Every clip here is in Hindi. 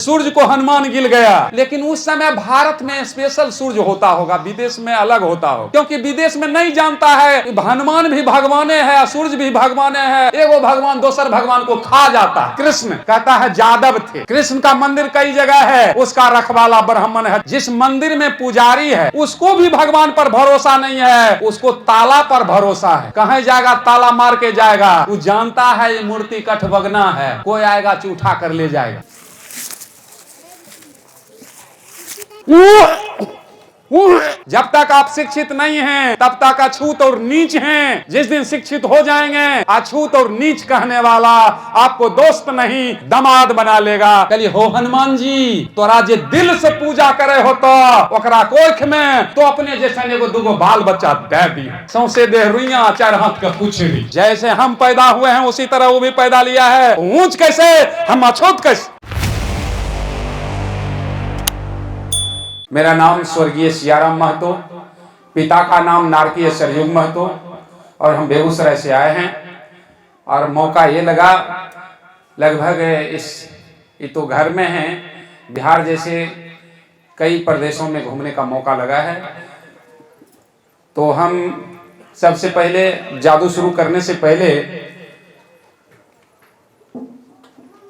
सूर्य को हनुमान गिल गया, लेकिन उस समय भारत में स्पेशल सूर्य होता होगा, विदेश में अलग होता हो, क्योंकि विदेश में नहीं जानता है हनुमान भी भगवान है, सूर्य भी भगवान है, एगो भगवान दोसर भगवान को खा जाता है। कृष्ण कहता है जादव थे, कृष्ण का मंदिर कई जगह है, उसका रखवाला ब्राह्मण है। जिस मंदिर में पुजारी है उसको भी भगवान पर भरोसा नहीं है, उसको ताला पर भरोसा है। कहीं जाएगा ताला मार के जाएगा, वो जानता है ये मूर्ति कठबगना है, कोई आएगा उठा कर ले जाएगा। जब तक आप शिक्षित नहीं हैं तब तक अछूत और नीच हैं। जिस दिन शिक्षित हो जाएंगे अछूत और नीच कहने वाला आपको दोस्त नहीं दामाद बना लेगा। चलिए हो हनुमान जी तोरा जे दिल से पूजा करे हो तो ओकरा कोख में तो अपने जैसे एगो दूगो बाल बच्चा दे दी, सौंसे देह रुइया चार हाथ का पूछड़ी। जैसे हम पैदा हुए हैं उसी तरह वो भी पैदा लिया है। ऊंच कैसे हम अछूत कैसे। मेरा नाम स्वर्गीय सियाराम महतो, पिता का नाम नारकीय सरयुग महतो, और हम बेगूसराय से आए हैं। और मौका ये लगा लगभग ये तो घर में हैं, बिहार जैसे कई प्रदेशों में घूमने का मौका लगा है। तो हम सबसे पहले जादू शुरू करने से पहले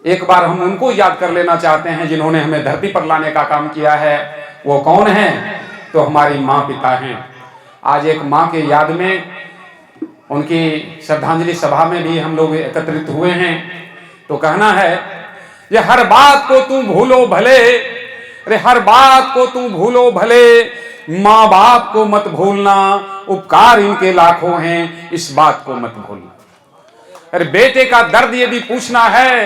एक बार हम उनको याद कर लेना चाहते हैं जिन्होंने हमें धरती पर लाने का काम किया है। वो कौन है? तो हमारी माँ पिता हैं। आज एक माँ के याद में उनकी श्रद्धांजलि सभा में भी हम लोग एकत्रित हुए हैं। तो कहना है ये हर बात को तू भूलो भले, अरे हर बात को तू भूलो भले, माँ बाप को मत भूलना, उपकार इनके लाखों हैं, इस बात को मत भूलना। अरे बेटे का दर्द यदि पूछना है,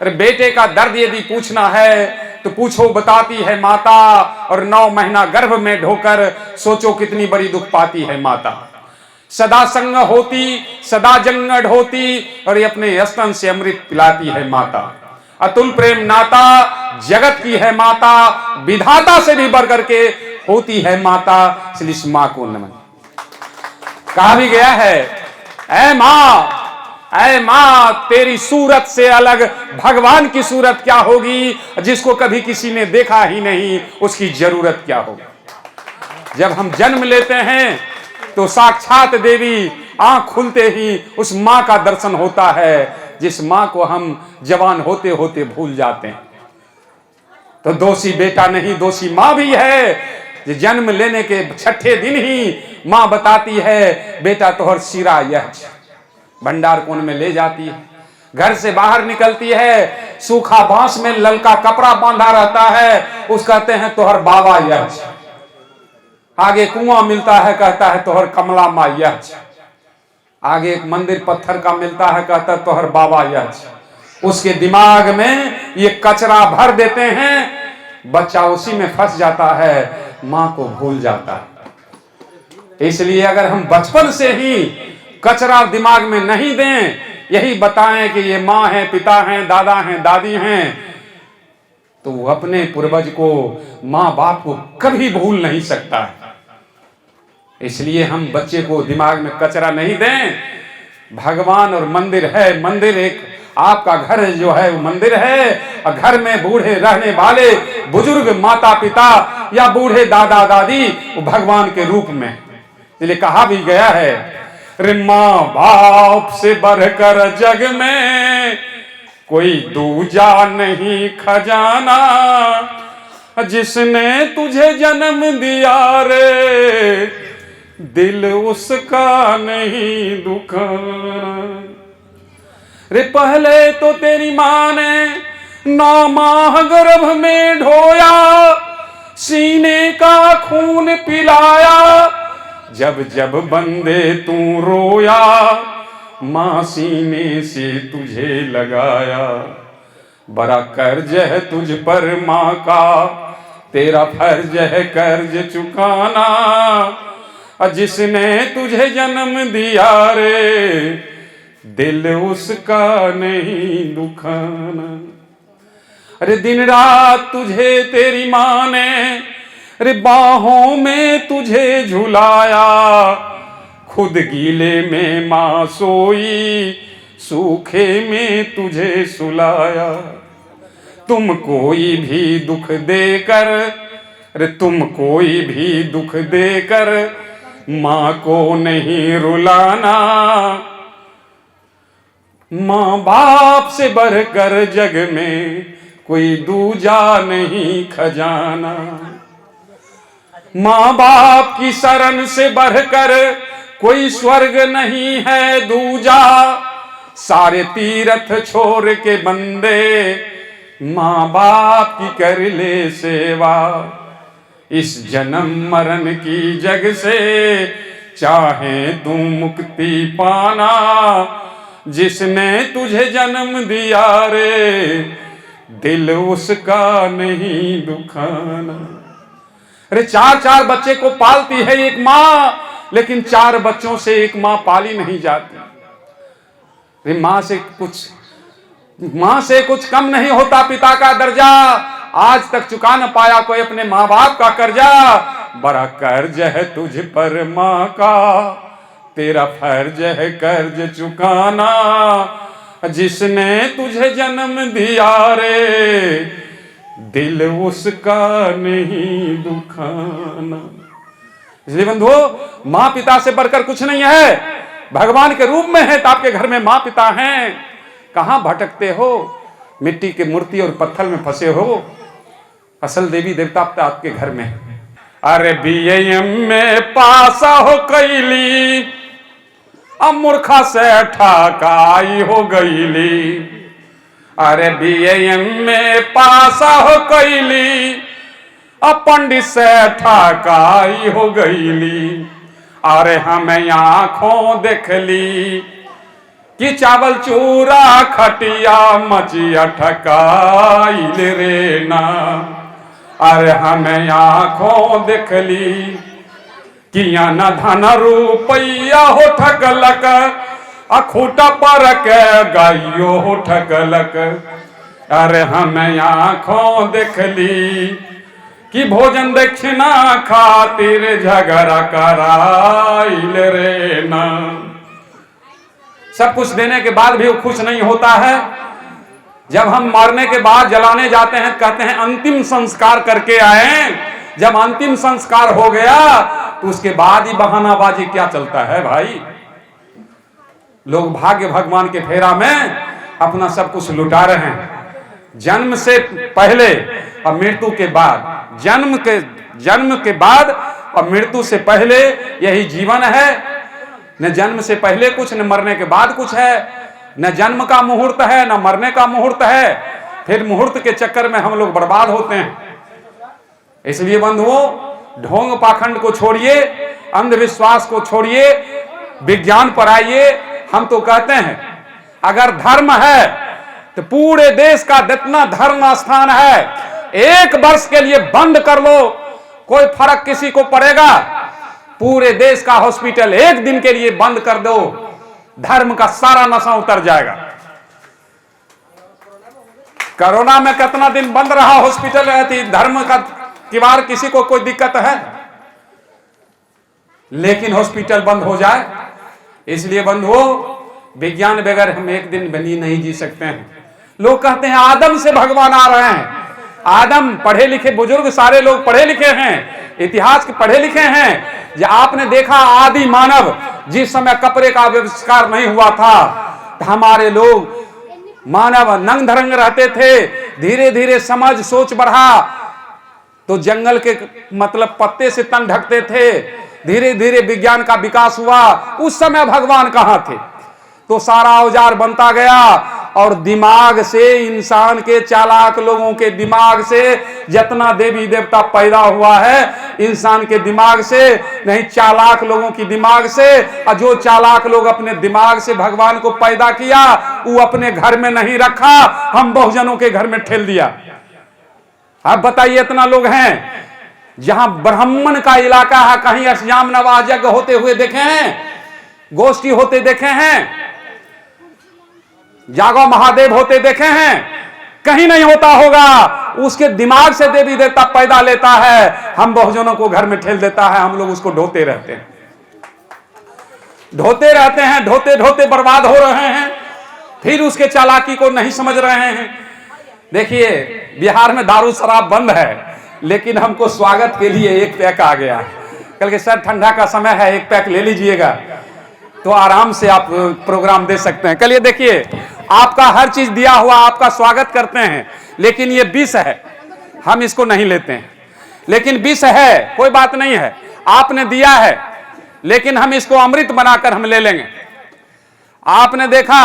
अरे बेटे का दर्द यदि पूछना है तो पूछो बताती है माता, और 9 महीना गर्भ में ढोकर सोचो कितनी बड़ी दुख पाती है माता। सदा संग होती सदा जंगड़ होती, और ये अपने स्तन से अमृत पिलाती है माता। अतुल प्रेम नाता जगत की है माता, विधाता से भी बढ़ करके होती है माता, इसलिए इस माँ को नमन। कहा भी गया है ऐ माँ, ऐ माँ तेरी सूरत से अलग भगवान की सूरत क्या होगी, जिसको कभी किसी ने देखा ही नहीं उसकी जरूरत क्या होगी। जब हम जन्म लेते हैं तो साक्षात देवी आंख खुलते ही उस माँ का दर्शन होता है, जिस माँ को हम जवान होते होते भूल जाते हैं। तो दोषी बेटा नहीं, दोषी माँ भी है। जन्म लेने के 6ठे दिन ही माँ बताती है बेटा तोहर सिरा यह, भंडार कोण में ले जाती है। घर से बाहर निकलती है, सूखा बांस में ललका कपड़ा बांधा रहता है, उस कहते हैं तोहर बाबा यह। आगे कुआं मिलता है, कहता है तोहर कमला माँ यह। आगे एक मंदिर पत्थर का मिलता है, कहता है तोहर बाबा यह। उसके दिमाग में ये कचरा भर देते हैं, बच्चा उसी में फंस जाता है, माँ को भूल जाता है। इसलिए अगर हम बचपन से ही कचरा दिमाग में नहीं दें, यही बताएं कि ये माँ है, पिता हैं, दादा हैं, दादी हैं, तो वो अपने पूर्वज को, माँ बाप को कभी भूल नहीं सकता है। इसलिए हम बच्चे को दिमाग में कचरा नहीं दें। भगवान और मंदिर है, मंदिर एक आपका घर जो है वो मंदिर है, और घर में बूढ़े रहने वाले बुजुर्ग माता पिता या बूढ़े दादा दादी वो भगवान के रूप में। इसलिए कहा भी गया है रे माँ बाप से बढ़कर जग में कोई दूजा नहीं खजाना, जिसने तुझे जन्म दिया रे दिल उसका नहीं दुखाना। रे पहले तो तेरी माँ ने 9 माह गर्भ में ढोया, सीने का खून पिलाया, जब जब बंदे तू रोया, माँ सीने से तुझे लगाया। बड़ा कर्ज है तुझ पर माँ का, तेरा फर्ज है कर्ज चुकाना, और जिसने तुझे जन्म दिया रे दिल उसका नहीं दुखाना। अरे दिन रात तुझे तेरी माँ ने अरे बाहों में तुझे झुलाया, खुद गीले में माँ सोई, सूखे में तुझे सुलाया। तुम कोई भी दुख देकर, अरे तुम कोई भी दुख देकर माँ को नहीं रुलाना। माँ बाप से बढ़कर जग में कोई दूजा नहीं खजाना। माँ बाप की शरण से बढ़कर कोई स्वर्ग नहीं है दूजा। सारे तीर्थ छोड़ के बंदे माँ बाप की कर ले सेवा। इस जन्म मरण की जग से चाहे तू मुक्ति पाना। जिसने तुझे जन्म दिया रे दिल उसका नहीं दुखाना। अरे 4-4 बच्चे को पालती है एक माँ, लेकिन 4 बच्चों से एक माँ पाली नहीं जाती। अरे माँ से कुछ कम नहीं होता पिता का दर्जा। आज तक चुका न पाया कोई अपने माँ बाप का कर्जा। बड़ा कर्ज है तुझ पर माँ का, तेरा फर्ज है कर्ज चुकाना। जिसने तुझे जन्म दिया रे दिल उसका नहीं दुखाना। इसलिए बंधुओं, माँ पिता से बढ़कर कुछ नहीं है। भगवान के रूप में है तो आपके घर में माँ पिता हैं। कहां भटकते हो? मिट्टी के मूर्ति और पत्थर में फंसे हो। असल देवी देवता आपके घर में। अरे बीएम में पासा हो कैली, अब मूर्खा से ठाकाई हो गईली। अरे बीएम में पासा हो कैली, अब पंडित से ठाकाई हो गईली। अरे हमें आंखों देख ली कि चावल चूरा खटिया मचिया ठकाई रे ना। अरे हमें आंखों देख ली किया न धन रुपया हो ठकलक, अखूटा पर के गाइयो हो ठकलक। अरे हमें आंखों देख ली कि भोजन दक्षिणा खातिर झगड़ा कराइल रे ना। सब कुछ देने के बाद भी वो खुश नहीं होता है। जब हम मरने के बाद जलाने जाते हैं कहते हैं अंतिम संस्कार करके आए। जब अंतिम संस्कार हो गया तो उसके बाद ही बहानाबाजी क्या चलता है भाई। लोग भाग्य भगवान के फेरा में अपना सब कुछ लुटा रहे हैं। जन्म से पहले और मृत्यु के बाद, जन्म के बाद और मृत्यु से पहले यही जीवन है। न जन्म से पहले कुछ, न मरने के बाद कुछ है। न जन्म का मुहूर्त है, न मरने का मुहूर्त है। फिर मुहूर्त के चक्कर में हम लोग बर्बाद होते हैं। इसलिए बंधुओं, ढोंग पाखंड को छोड़िए, अंधविश्वास को छोड़िए, विज्ञान पर आइए। हम तो कहते हैं अगर धर्म है तो पूरे देश का जितना धर्म स्थान है 1 वर्ष के लिए बंद कर लो, कोई फर्क किसी को पड़ेगा। पूरे देश का हॉस्पिटल 1 दिन के लिए बंद कर दो, धर्म का सारा नशा उतर जाएगा। कोरोना में कितना दिन बंद रहा हॉस्पिटल, रहती धर्म का किवाड़ किसी को कोई दिक्कत है? लेकिन हॉस्पिटल बंद हो जाए। इसलिए बंधुओं, विज्ञान बगैर हम एक दिन बनी नहीं जी सकते हैं। लोग कहते हैं आदम से भगवान आ रहे हैं। आदम पढ़े लिखे बुजुर्ग, सारे लोग पढ़े लिखे हैं, इतिहास के पढ़े लिखे हैं। जो आपने देखा आदि मानव, जिस समय कपड़े का आविष्कार नहीं हुआ था, हमारे लोग मानव नंग धरंग रहते थे। धीरे धीरे समझ सोच बढ़ा तो जंगल के मतलब पत्ते से तन ढकते थे। धीरे धीरे विज्ञान का विकास हुआ। उस समय भगवान कहां थे? तो सारा औजार बनता गया और दिमाग से, इंसान के चालाक लोगों के दिमाग से जितना देवी देवता पैदा हुआ है, इंसान के दिमाग से नहीं, चालाक लोगों की दिमाग से। और जो चालाक लोग अपने दिमाग से भगवान को पैदा किया, वो अपने घर में नहीं रखा, हम बहुजनों के घर में ठेल दिया। अब बताइए, इतना लोग हैं जहां ब्राह्मण का इलाका है, कहीं अष्टयाम नवाज यज्ञ होते हुए देखे हैं, गोष्ठी होते देखे हैं, जागो महादेव होते देखे हैं? कहीं नहीं होता होगा। उसके दिमाग से देवी देवता पैदा लेता है, हम बहुजनों को घर में ठेल देता है। हम लोग उसको ढोते रहते हैं, ढोते रहते हैं, ढोते ढोते बर्बाद हो रहे हैं। फिर उसके चालाकी को नहीं समझ रहे हैं। देखिए बिहार में दारू शराब बंद है, लेकिन हमको स्वागत के लिए एक पैक आ गया। कल के सर ठंडा का समय है, एक पैक ले लीजिएगा तो आराम से आप प्रोग्राम दे सकते हैं। कल ये देखिए आपका हर चीज दिया हुआ, आपका स्वागत करते हैं, लेकिन ये विष है, हम इसको नहीं लेते हैं। लेकिन विष है, कोई बात नहीं है, आपने दिया है, लेकिन हम इसको अमृत बनाकर हम ले लेंगे। आपने देखा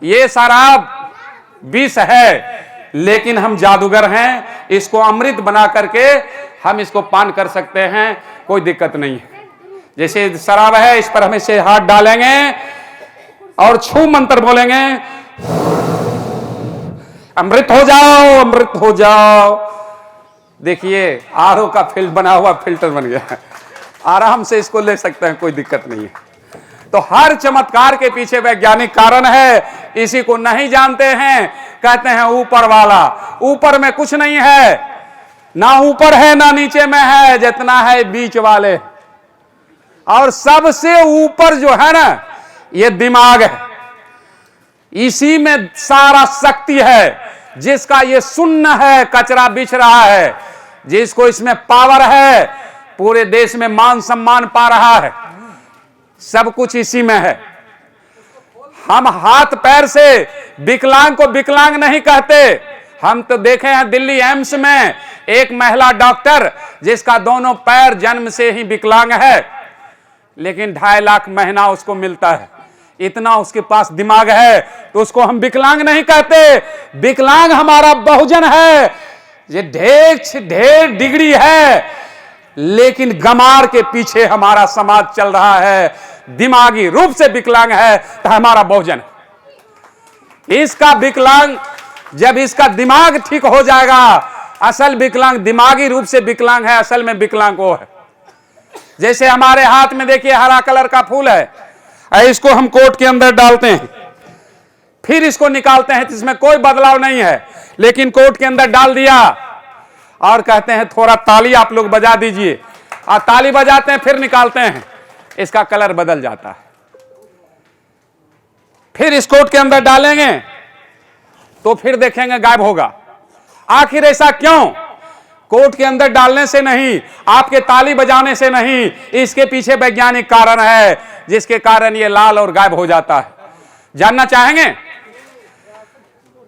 ये शराब विष है, लेकिन हम जादूगर हैं, इसको अमृत बना करके हम इसको पान कर सकते हैं, कोई दिक्कत नहीं है। जैसे शराब है, इस पर हम इसे हाथ डालेंगे और छू मंत्र बोलेंगे, अमृत हो जाओ, अमृत हो जाओ। देखिए आरओ का फिल्टर बना हुआ, फिल्टर बन गया, आराम से इसको ले सकते हैं, कोई दिक्कत नहीं है। तो हर चमत्कार के पीछे वैज्ञानिक कारण है, इसी को नहीं जानते हैं, कहते हैं ऊपर वाला। ऊपर में कुछ नहीं है, ना ऊपर है ना नीचे में है, जितना है बीच वाले। और सबसे ऊपर जो है ना, ये दिमाग है, इसी में सारा शक्ति है। जिसका ये शून्य है, कचरा बिछ रहा है, जिसको इसमें पावर है, पूरे देश में मान सम्मान पा रहा है, सब कुछ इसी में है। हम हाथ पैर से विकलांग को विकलांग नहीं कहते। हम तो देखे हैं दिल्ली एम्स में एक महिला डॉक्टर जिसका दोनों पैर जन्म से ही विकलांग है, लेकिन 2.5 लाख महीना उसको मिलता है। इतना उसके पास दिमाग है, तो उसको हम विकलांग नहीं कहते। विकलांग हमारा बहुजन है, ये ढेर डिग्री है, लेकिन गमार के पीछे हमारा समाज चल रहा है। दिमागी रूप से विकलांग है तो हमारा बहुजन। इसका विकलांग, जब इसका दिमाग ठीक हो जाएगा, असल विकलांग दिमागी रूप से विकलांग है, असल में विकलांग वो है। जैसे हमारे हाथ में देखिए हरा कलर का फूल है, इसको हम कोट के अंदर डालते हैं, फिर इसको निकालते हैं, इसमें कोई बदलाव नहीं है, लेकिन कोट के अंदर डाल दिया और कहते हैं थोड़ा ताली आप लोग बजा दीजिए, और ताली बजाते हैं, फिर निकालते हैं, इसका कलर बदल जाता है। फिर इस कोट के अंदर डालेंगे तो फिर देखेंगे गायब होगा। आखिर ऐसा क्यों? कोट के अंदर डालने से नहीं, आपके ताली बजाने से नहीं, इसके पीछे वैज्ञानिक कारण है, जिसके कारण ये लाल और गायब हो जाता है। जानना चाहेंगे?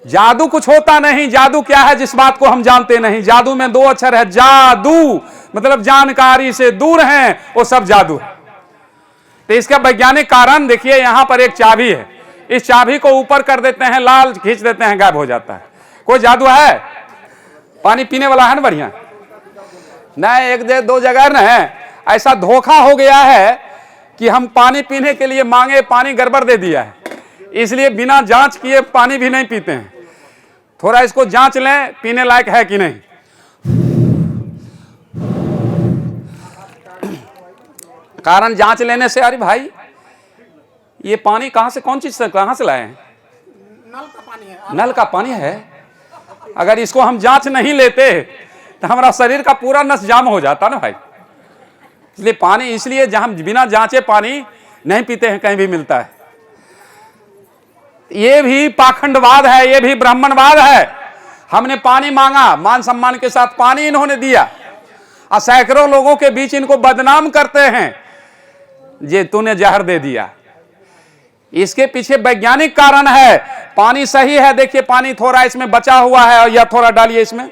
जादू कुछ होता नहीं। जादू क्या है जिस बात को हम जानते नहीं? जादू में 2 अक्षर है, जादू मतलब जानकारी से दूर हैं, वो सब जादू है। तो इसका वैज्ञानिक कारण देखिए, यहां पर एक चाबी है, इस चाबी को ऊपर कर देते हैं, लाल खींच देते हैं, गायब हो जाता है। कोई जादू है? पानी पीने वाला है ना बढ़िया? नहीं, 1-2 जगह ना ऐसा धोखा हो गया है कि हम पानी पीने के लिए मांगे, पानी गड़बड़ दे दिया है, इसलिए बिना जांच किए पानी भी नहीं पीते हैं। थोड़ा इसको जांच लें, पीने लायक है कि नहीं। कारण जांच लेने से, अरे भाई ये पानी कहां से, कौन चीज से, कहां से लाए हैं? नल का पानी है। नल का पानी है। अगर इसको हम जांच नहीं लेते तो हमारा शरीर का पूरा नस जाम हो जाता ना भाई। इसलिए पानी, इसलिए जहां बिना जांचे पानी नहीं पीते हैं, कहीं भी मिलता है। ये भी पाखंडवाद है, ये भी ब्राह्मणवाद है। हमने पानी मांगा, मान सम्मान के साथ पानी इन्होंने दिया, और सैकड़ों लोगों के बीच इनको बदनाम करते हैं, जे तूने जहर दे दिया। इसके पीछे वैज्ञानिक कारण है। पानी सही है, देखिए पानी थोड़ा इसमें बचा हुआ है, या थोड़ा डालिए इसमें,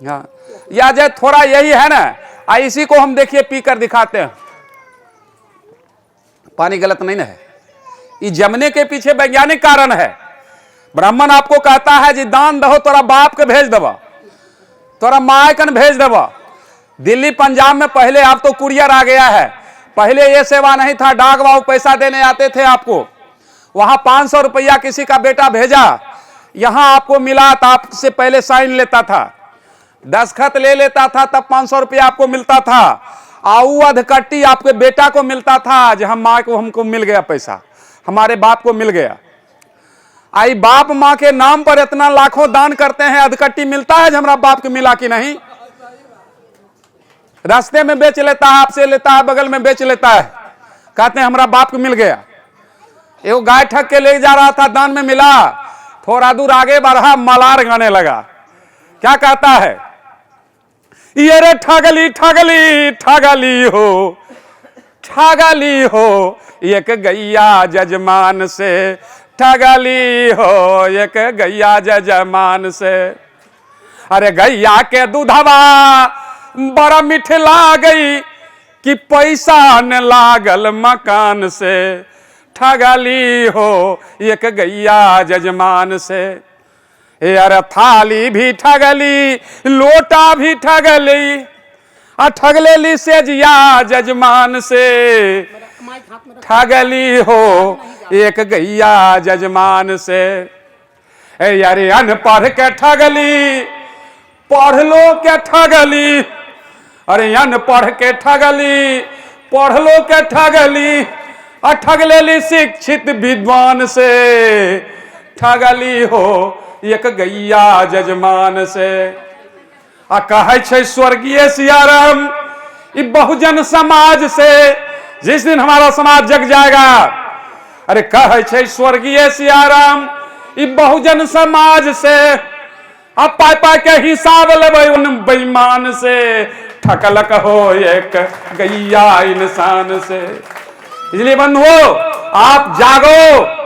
हाँ, या जो थोड़ा यही है ना, इसी को हम देखिए पी कर दिखाते हैं। पानी गलत नहीं ना है, ये जमने के पीछे वैज्ञानिक कारण है। ब्राह्मण आपको कहता है जी दान दहो, तोरा बाप के भेज देवा, तोरा माय कन भेज देवा। दिल्ली पंजाब में पहले, अब तो कुरियर आ गया है, पहले ये सेवा नहीं था, डाक बाबू पैसा देने आते थे आपको, वहां 500 रुपया किसी का बेटा भेजा, यहां आपको मिला तो आपसे पहले साइन लेता था, दस्तखत ले लेता था, तब 500 रुपया आपको मिलता था। आऊ अधकट्टी आपके बेटा को मिलता था, जो हम माँ को, हमको मिल गया पैसा, हमारे बाप को मिल गया। आई बाप माँ के नाम पर इतना लाखों दान करते हैं, अधकट्टी मिलता है जो हमारा बाप को मिला कि नहीं? रास्ते में बेच लेता है, आपसे लेता है, बगल में बेच लेता है, कहते हैं हमारा बाप को मिल गया। एगो गाय ठग के ले जा रहा था, दान में मिला, थोड़ा दूर आगे बढ़ा, मलार गाने लगा। क्या कहता है? ये रे ठगली ठगली ठगली हो, ठगली हो एक गैया जजमान से, ठगली हो एक गैया जजमान से। अरे गैया के दूधवा बड़ा मीठ लागई कि पैसा न लागल मकान से, ठगली हो एक गैया जजमान से। यार थाली भी ठगली, लोटा भी ठगली, और ठगलेली से जिया जजमान से, माइक हाथ में रख। ठगली हो एक गैया जजमान से। यारे अनपढ़ के ठगली, पढ़ लो के ठगली, अरे अनपढ़ के ठगली, पढ़ लो के ठगली, और ठगलेली शिक्षित विद्वान से, ठगली हो एक गैया जजमान से। आ कहे छे स्वर्गीय सियाराम ई बहुजन समाज से, जिस दिन हमारा समाज जग जाएगा, अरे कहे छे स्वर्गीय सियाराम ई बहुजन समाज से, अब पाई पाई के हिसाब लेबै उन बेईमान से, ठकलक हो एक गैया इंसान से। इसलिए बंधुओं आप जागो।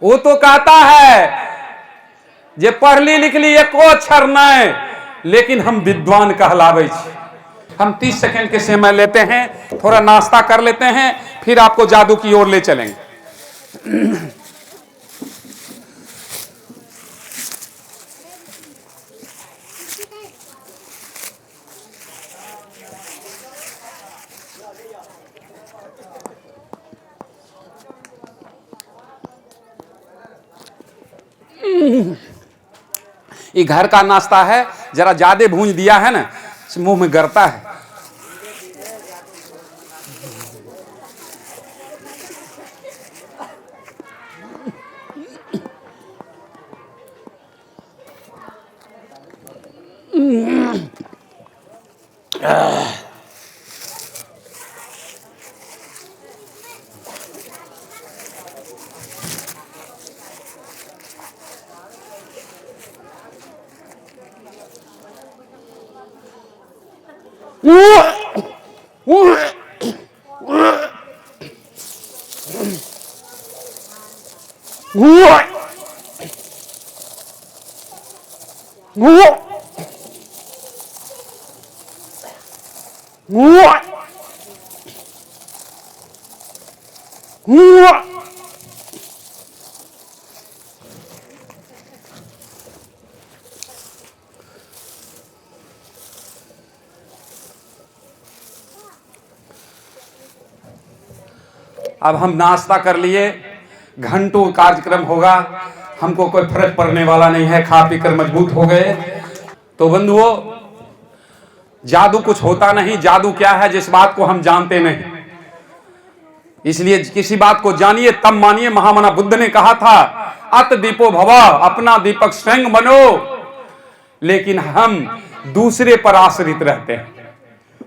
वो तो कहता है जे पढ़ली लिखली एको अक्षर नहीं, लेकिन हम विद्वान कहलावे छी। हम 30 सेकंड के समय लेते हैं, थोड़ा नाश्ता कर लेते हैं, फिर आपको जादू की ओर ले चलेंगे। ये घर का नाश्ता है, जरा ज्यादा भूंज दिया है ना, मुंह में गरता है। अब हम नाश्ता कर लिए, घंटों कार्यक्रम होगा, हमको कोई फर्क पड़ने वाला नहीं है, खा पी कर मजबूत हो गए। तो बंधुओं जादू कुछ होता नहीं, जादू क्या है जिस बात को हम जानते नहीं, इसलिए किसी बात को जानिए तब मानिए। महामना बुद्ध ने कहा था अत दीपो भवा, अपना दीपक स्वयं बनो, लेकिन हम दूसरे पर आश्रित रहते हैं।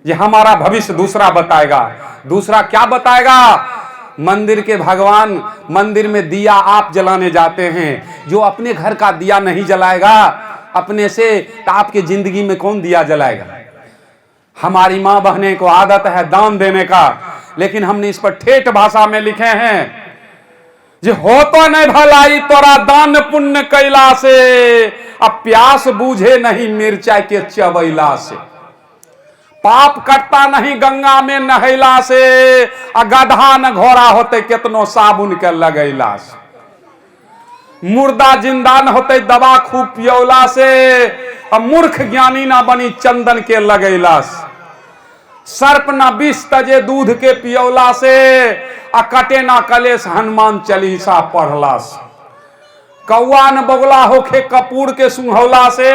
ये हमारा भविष्य दूसरा बताएगा। दूसरा क्या बताएगा? मंदिर के भगवान मंदिर में दिया आप जलाने जाते हैं, जो अपने घर का दिया नहीं जलाएगा अपने से, तो आपके जिंदगी में कौन दिया जलाएगा? हमारी माँ बहने को आदत है दान देने का, लेकिन हमने इस पर ठेठ भाषा में लिखे हैं जे हो तो नहीं भलाई तोरा दान पुण्य कैला से, अब प्यास बूझे नहीं मिर्चा के चबैला से, पाप कटता नहीं गंगा में नहैला से, आ गधा न घोड़ा होते कितनो साबुन के लगैला से, मुर्दा जिंदा न होते दवा खूब पियौला से, आ मूर्ख ज्ञानी ना बनी चंदन के लगैला से, सर्प ना विष तजे दूध के पियौला से, आ कटे ना कलेश हनुमान चालीसा पढ़ला से, कौआ न बगुला होके कपूर के सुंघौला से,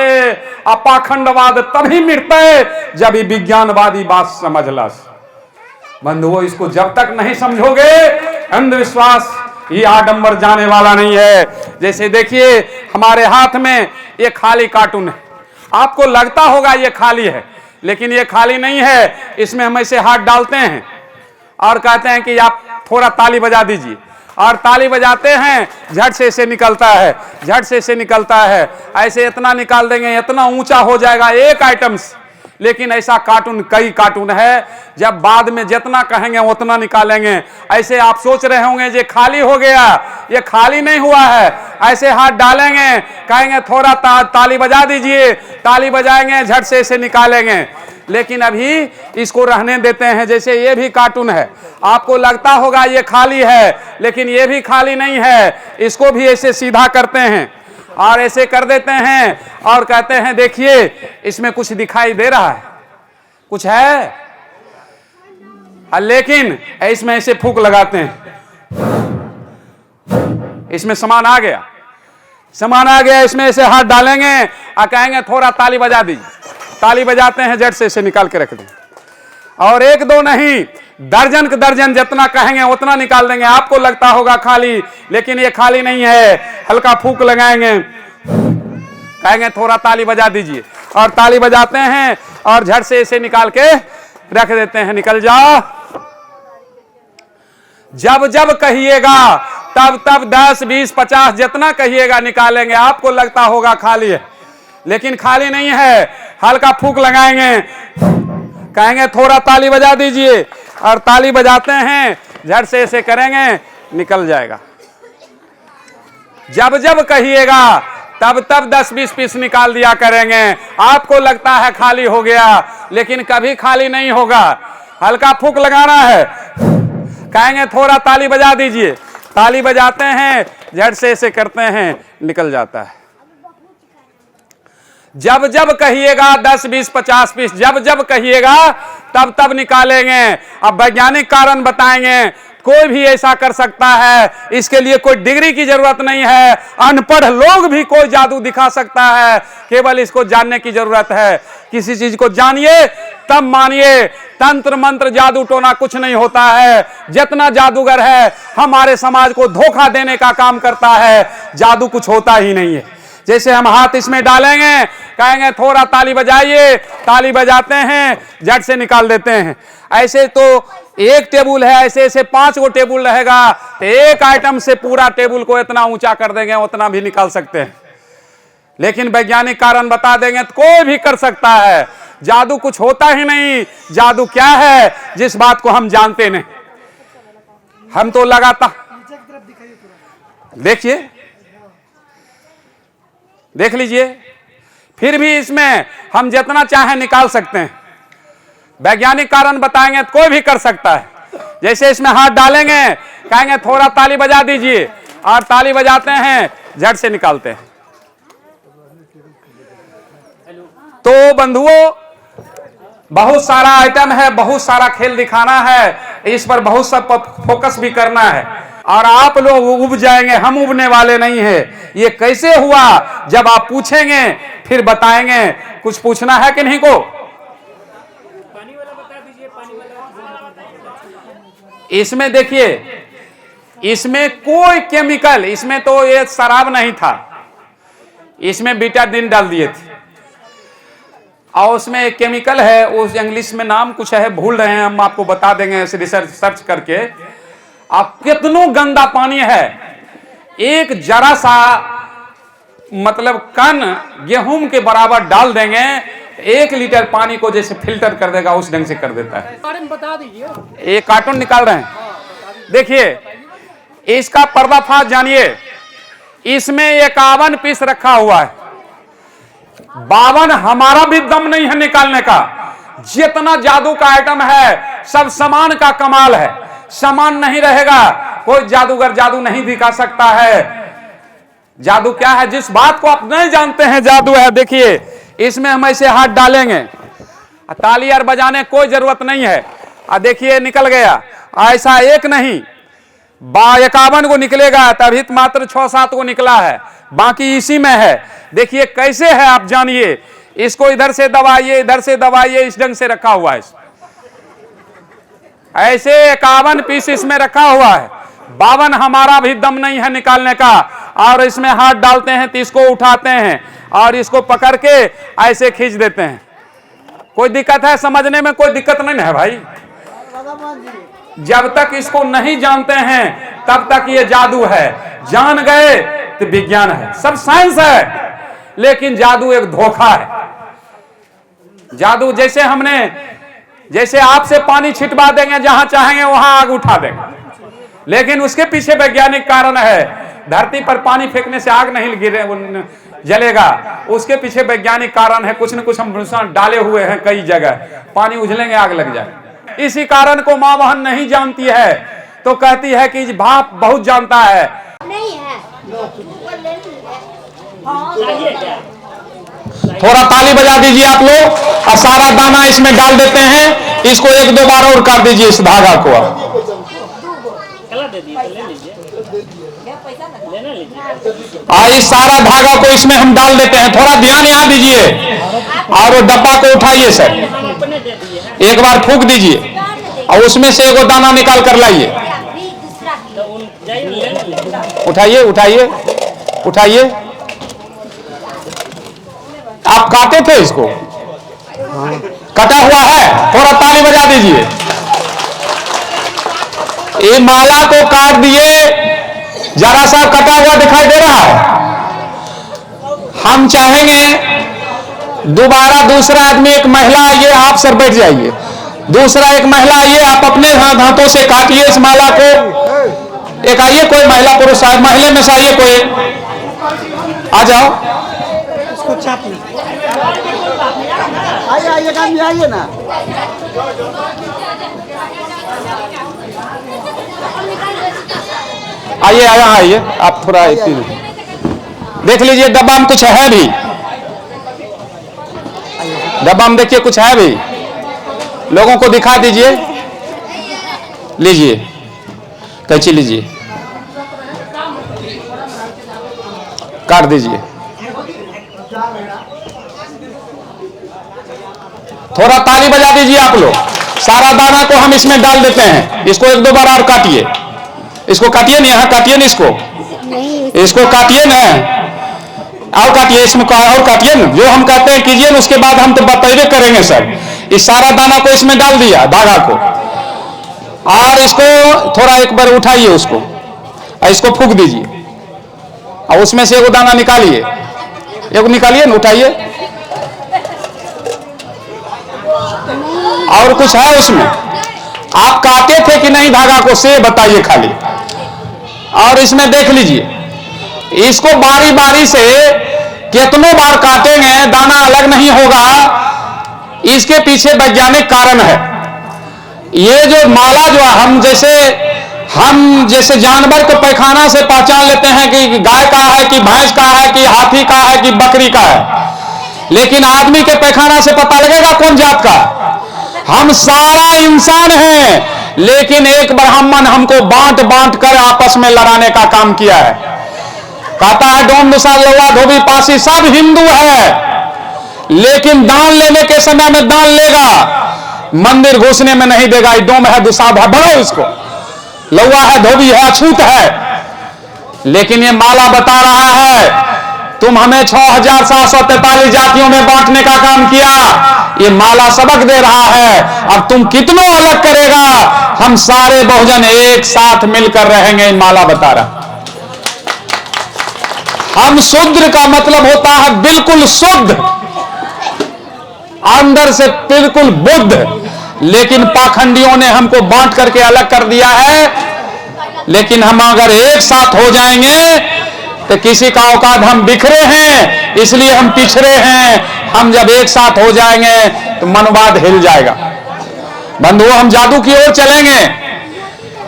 आ पाखंडवाद तभी मिटते जब ही विज्ञानवादी बात समझला से। बंधुओं इसको जब तक नहीं समझोगे, अंधविश्वास ये आडंबर जाने वाला नहीं है। जैसे देखिए हमारे हाथ में ये खाली कार्टून है, आपको लगता होगा ये खाली है, लेकिन ये खाली नहीं है। इसमें हम ऐसे हाथ डालते हैं और कहते हैं कि आप थोड़ा ताली बजा दीजिए, और ताली बजाते हैं, झट से इसे निकलता है, झट से इसे निकलता है। ऐसे इतना निकाल देंगे, इतना ऊंचा हो जाएगा एक आइटम्स। लेकिन ऐसा कार्टून, कई कार्टून है, जब बाद में जितना कहेंगे उतना निकालेंगे। ऐसे आप सोच रहे होंगे ये खाली हो गया, ये खाली नहीं हुआ है। ऐसे हाथ डालेंगे, कहेंगे थोड़ा ताली बजा दीजिए, ताली बजाएंगे, झट से इसे निकालेंगे। लेकिन अभी इसको रहने देते हैं। जैसे ये भी कार्टून है, आपको लगता होगा ये खाली है, लेकिन ये भी खाली नहीं है। इसको भी ऐसे सीधा करते हैं और ऐसे कर देते हैं और कहते हैं देखिए इसमें कुछ दिखाई दे रहा है, कुछ है, लेकिन इसमें ऐसे फूंक लगाते हैं, इसमें सामान आ गया, सामान आ गया, इसमें ऐसे हाथ डालेंगे और कहेंगे थोड़ा ताली बजा दीजिए, ताली बजाते हैं, झट से इसे निकाल के रख दें। और एक दो नहीं, दर्जन के दर्जन जितना कहेंगे उतना निकाल देंगे। आपको लगता होगा खाली, लेकिन ये खाली नहीं है। हल्का फूंक लगाएंगे, कहेंगे थोड़ा ताली बजा दीजिए, और ताली बजाते हैं और झट से इसे निकाल के रख देते हैं। निकल जाओ। जब जब कहिएगा तब तब 10, 20, 50 जितना कहिएगा निकालेंगे। आपको लगता होगा खाली है, लेकिन खाली नहीं है। हल्का फूंक लगाएंगे, कहेंगे थोड़ा ताली बजा दीजिए, और ताली बजाते हैं, झट से ऐसे करेंगे, निकल जाएगा। जब जब कहिएगा तब तब 10-20 पीस निकाल दिया करेंगे। आपको लगता है खाली हो गया, लेकिन कभी खाली नहीं होगा। हल्का फूंक लगाना है, कहेंगे थोड़ा ताली बजा दीजिए, ताली बजाते हैं, झट से ऐसे करते हैं, निकल जाता है। जब जब कहिएगा 10, 20, 50 पीस, जब जब कहिएगा तब तब निकालेंगे। अब वैज्ञानिक कारण बताएंगे। कोई भी ऐसा कर सकता है, इसके लिए कोई डिग्री की जरूरत नहीं है। अनपढ़ लोग भी कोई जादू दिखा सकता है, केवल इसको जानने की जरूरत है। किसी चीज को जानिए तब मानिए। तंत्र मंत्र जादू टोना कुछ नहीं होता है। जितना जादूगर है हमारे समाज को धोखा देने का काम करता है। जादू कुछ होता ही नहीं है। जैसे हम हाथ इसमें डालेंगे, कहेंगे थोड़ा ताली बजाइए, ताली बजाते हैं, झट से निकाल देते हैं। ऐसे तो एक टेबल है, ऐसे ऐसे 5 गो टेबल रहेगा, तो एक आइटम से पूरा टेबल को इतना ऊंचा कर देंगे, उतना भी निकाल सकते हैं। लेकिन वैज्ञानिक कारण बता देंगे तो कोई भी कर सकता है। जादू कुछ होता ही नहीं। जादू क्या है जिस बात को हम जानते नहीं। हम तो लगातार देखिए, देख लीजिए, फिर भी इसमें हम जितना चाहे निकाल सकते हैं। वैज्ञानिक कारण बताएंगे तो कोई भी कर सकता है। जैसे इसमें हाथ डालेंगे, कहेंगे थोड़ा ताली बजा दीजिए, और ताली बजाते हैं, झट से निकालते हैं। तो बंधुओं, बहुत सारा आइटम है, बहुत सारा खेल दिखाना है, इस पर बहुत सा फोकस भी करना है। और आप लोग उब जाएंगे, हम उबने वाले नहीं है। ये कैसे हुआ जब आप पूछेंगे फिर बताएंगे। कुछ पूछना है कि नहीं को? पानी वाला बता दीजिए, पानी वाला। इसमें देखिए, इसमें कोई केमिकल, इसमें तो ये शराब नहीं था, इसमें बीटाडीन डाल दिए थे। और उसमें एक केमिकल है, उस इंग्लिश में नाम कुछ है, भूल रहे हैं, हम आपको बता देंगे सर्च करके। आप कितना गंदा पानी है, एक जरा सा मतलब कण गेहूं के बराबर डाल देंगे, 1 लीटर पानी को जैसे फिल्टर कर देगा, उस ढंग से कर देता है। बारे में बता दीजिए। एक कार्टून निकाल रहे हैं, देखिए इसका पर्दाफाश जानिए। इसमें 51 पीस रखा हुआ है। 52 हमारा भी दम नहीं है निकालने का। जितना जादू का आइटम है सब सामान का कमाल है। सामान नहीं रहेगा, कोई जादूगर जादू नहीं दिखा सकता है। जादू क्या है जिस बात को आप नहीं जानते हैं, जादू है। देखिए इसमें हम ऐसे हाथ डालेंगे, ताली और बजाने कोई जरूरत नहीं है। देखिए निकल गया। ऐसा एक नहीं, 51 को निकलेगा, तभी मात्र 6-7 को निकला है, बाकी इसी में है। देखिए कैसे है आप जानिए। इसको इधर से दबाइए, इधर से दबाइए, इस ढंग से रखा हुआ है। ऐसे 51 पीस इसमें रखा हुआ है। 52 हमारा भी दम नहीं है निकालने का। और इसमें हाथ डालते हैं तो इसको उठाते हैं और इसको पकड़ के ऐसे खींच देते हैं। कोई दिक्कत है समझने में? कोई दिक्कत नहीं है भाई। जब तक इसको नहीं जानते हैं तब तक ये जादू है, जान गए तो विज्ञान है, सब साइंस है, लेकिन जादू एक धोखा है। जादू जैसे आपसे पानी छिटवा देंगे, जहां चाहेंगे वहां आग उठा देंगे, लेकिन उसके पीछे वैज्ञानिक कारण है। धरती पर पानी फेंकने से आग नहीं जलेगा, उसके पीछे वैज्ञानिक कारण है। कुछ न कुछ हम डाले हुए हैं कई जगह, पानी उछलेंगे आग लग जाए। इसी कारण को मां बहन नहीं जानती है, तो कहती है कि बाप बहुत जानता है। नहीं है। थोड़ा ताली बजा दीजिए आप लोग, और सारा दाना इसमें डाल देते हैं। इसको एक दो बार और काट दीजिए इस धागा को। इस सारा धागा को इसमें हम डाल देते हैं। थोड़ा ध्यान यहाँ दीजिए, और वो डब्बा को उठाइए सर, एक बार फूंक दीजिए, और उसमें से एगो दाना निकाल कर लाइए। उठाइए उठाइए उठाइए। आप काटे थे इसको? कटा हुआ है, थोड़ा ताली बजा दीजिए। ये माला को काट दिए, जरा सा कटा हुआ दिखाई दे रहा है। हम चाहेंगे दोबारा दूसरा आदमी, एक महिला आइए, आप सर बैठ जाइए। दूसरा एक महिला आइए, आप अपने हाथों से काटिए इस माला को। एक आइए, कोई महिला पुरुष आए, महिला में से आइए कोई, आ जाओ। आइए काम में आइए ना। आइए यहाँ आइए, आप थोड़ा देख लीजिए। डब्बा में कुछ है भी, डब्बा में देखिए कुछ है भी, लोगों को दिखा दीजिए। लीजिए कैंची लीजिए, काट दीजिए। थोड़ा ताली बजा दीजिए आप लोग। सारा दाना को हम इसमें डाल देते हैं। इसको एक दो बार और काटिए, इसको काटिए ना, यहाँ काटिए ना, इसको काटिए ना, और काटिए, इसमें और काटिए ना। जो हम कहते हैं कीजिए ना, उसके बाद हम तो बतेबे करेंगे सर। इस सारा दाना को इसमें डाल दिया, धागा को, और इसको थोड़ा एक बार उठाइए उसको, और इसको फूंक दीजिए, और उसमें से एगो दाना निकालिए, एगो निकालिए ना, उठाइए। और कुछ है उसमें? आप काटे थे कि नहीं धागा को, से बताइए खाली। और इसमें देख लीजिए, इसको बारी बारी से कितनों बार काटेंगे, दाना अलग नहीं होगा। इसके पीछे वैज्ञानिक कारण है। ये जो माला जो हम जैसे जानवर को पैखाना से पहचान लेते हैं कि गाय का है कि भैंस का है कि हाथी का है कि बकरी का है, लेकिन आदमी के पैखाना से पता लगेगा कौन जात का। हम सारा इंसान हैं, लेकिन एक ब्राह्मण हमको बांट बांट कर आपस में लड़ाने का काम किया है। कहता है डोम दुसा लौवा धोबी पासी सब हिंदू है, लेकिन दान लेने के समय में दान लेगा, मंदिर घुसने में नहीं देगा। डोम है, दुसाब है, भरो इसको, लौवा है, धोबी है, अछूत है। लेकिन ये माला बता रहा है तुम हमें 6743 जातियों में बांटने का काम किया। ये माला सबक दे रहा है, अब तुम कितनों अलग करेगा, हम सारे बहुजन एक साथ मिलकर रहेंगे। माला बता रहा, हम शूद्र का मतलब होता है बिल्कुल शुद्ध, अंदर से बिल्कुल बुद्ध। लेकिन पाखंडियों ने हमको बांट करके अलग कर दिया है। लेकिन हम अगर एक साथ हो जाएंगे तो किसी का औकात, हम बिखरे हैं इसलिए हम पिछड़े हैं। हम जब एक साथ हो जाएंगे तो मनवाद हिल जाएगा। बंधुओं, हम जादू की ओर चलेंगे,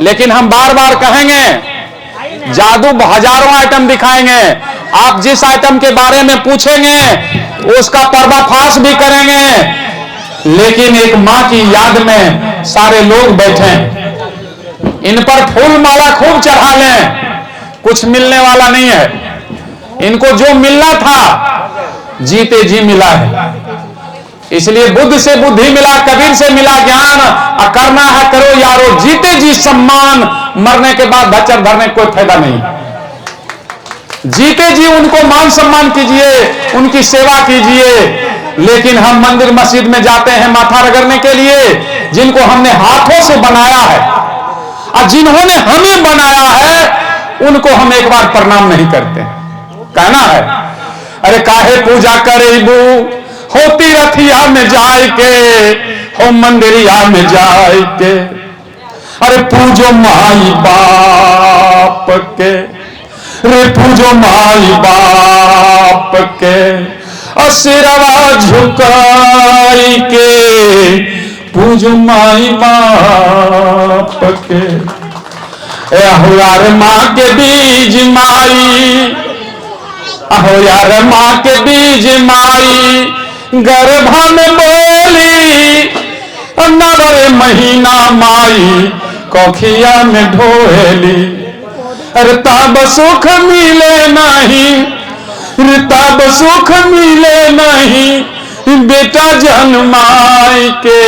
लेकिन हम बार बार कहेंगे जादू हजारों आइटम दिखाएंगे। आप जिस आइटम के बारे में पूछेंगे उसका पर्दाफाश भी करेंगे। लेकिन एक मां की याद में सारे लोग बैठे, इन पर फूल माला खूब चढ़ा लें, कुछ मिलने वाला नहीं है। इनको जो मिलना था जीते जी मिला है। इसलिए बुद्ध से बुद्धि मिला, कबीर से मिला ज्ञान, और करना है करो यारो जीते जी सम्मान। मरने के बाद भच्चर धरने कोई फायदा नहीं। जीते जी उनको मान सम्मान कीजिए, उनकी सेवा कीजिए। लेकिन हम मंदिर मस्जिद में जाते हैं माथा रगड़ने के लिए, जिनको हमने हाथों से बनाया है। और जिन्होंने हमें बनाया है उनको हम एक बार प्रणाम नहीं करते। कहना है अरे काहे पूजा करेबू होती रथिया में जाए के, हो मंदिरिया में जाए के, अरे पूजो माई बाप के, रे पूजो माई बाप के, सिरवा झुकाई के, पूजो माई बाप के। अहो यार माँ के बीज माई, अहो यार माँ के बीज माई, गर्भा में बोली, नवरे महीना माई कोखिया में ढोली। अरे तब सुख मिले नहीं, तब सुख मिले नहीं बेटा जन्माई के,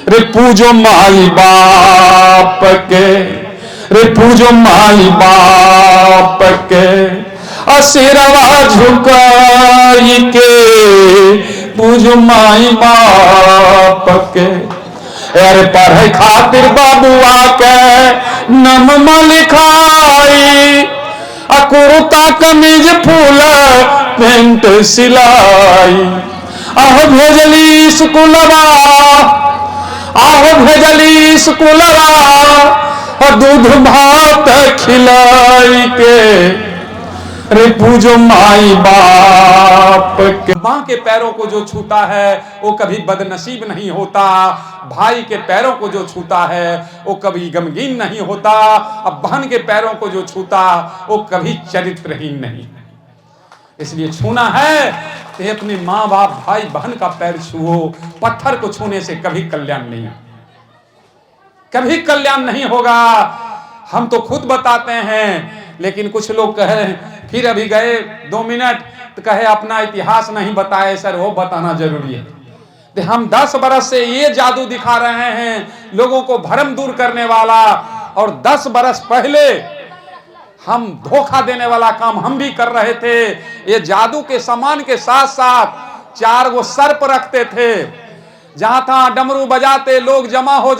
रे पूजो माई बाप के, रे पूजो माई बाप के, सिरवा झुकाई के, पूजो माई बाप के। अरे पढ़े खातिर बाबुआ के नममा लिखाई, कुर्ता कमीज फूल पेंट सिलाई, आहो भेजली स्कूलवा, आहो भेजली स्कूलवा, दूध भात खिलाई के, रे पूजो माई बाप के। माँ के पैरों को जो छूता है वो कभी बदनसीब नहीं होता, भाई के पैरों को जो छूता है वो कभी गमगीन नहीं होता, अब बहन के पैरों को जो छूता वो कभी चरित्रहीन नहीं। इसलिए छूना है तो अपने माँ बाप भाई बहन का पैर छुओ, पत्थर को छूने से कभी कल्याण नहीं, कभी कल्याण नहीं होगा। हम तो खुद बताते हैं, लेकिन कुछ लोग कहे फिर अभी गए 2 मिनट तो कहे अपना इतिहास नहीं बताए सर, वो बताना जरूरी है। तो हम 10 बरस से ये जादू दिखा रहे हैं लोगों को भ्रम दूर करने वाला, और 10 बरस पहले हम धोखा देने वाला काम हम भी कर रहे थे। ये जादू के सामान के साथ साथ 4 गो सर्प रखते थे, जहां था डमरू बजाते लोग जमा हो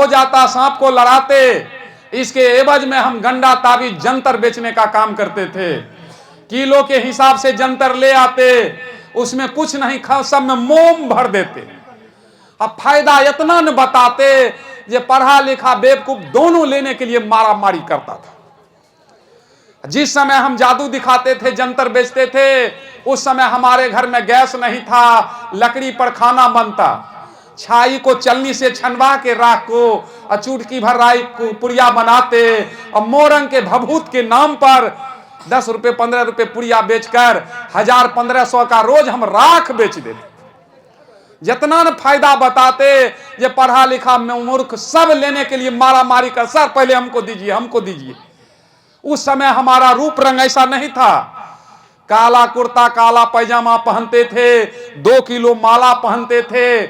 जाता सांप को लड़ाते, इसके एवज में हम गंडा ताबीज जंतर बेचने का काम करते थे। किलो के हिसाब से जंतर ले आते, उसमें कुछ नहीं सब में मोम भर देते। अब फायदा इतना न बताते जे पढ़ा लिखा बेवकूफ दोनों लेने के लिए मारा मारी करता था। जिस समय हम जादू दिखाते थे जंतर बेचते थे उस समय हमारे घर में गैस नहीं था, लकड़ी पर खाना बनता, छाई को चलनी से छनवा के राख को चुटकी भर राई को पुड़िया बनाते, और मोरंग के भभूत के नाम पर 10 रुपए 15 रुपए पुड़िया बेचकर 1000-1500 का रोज हम राख बेच देते। जितना न फायदा बताते, ये पढ़ा लिखा मूर्ख सब लेने के लिए मारा मारी कर, सर पहले हमको दीजिए हमको दीजिए। उस समय हमारा रूप रंग ऐसा नहीं था, काला कुर्ता काला पैजामा पहनते थे, 2 किलो माला पहनते थे,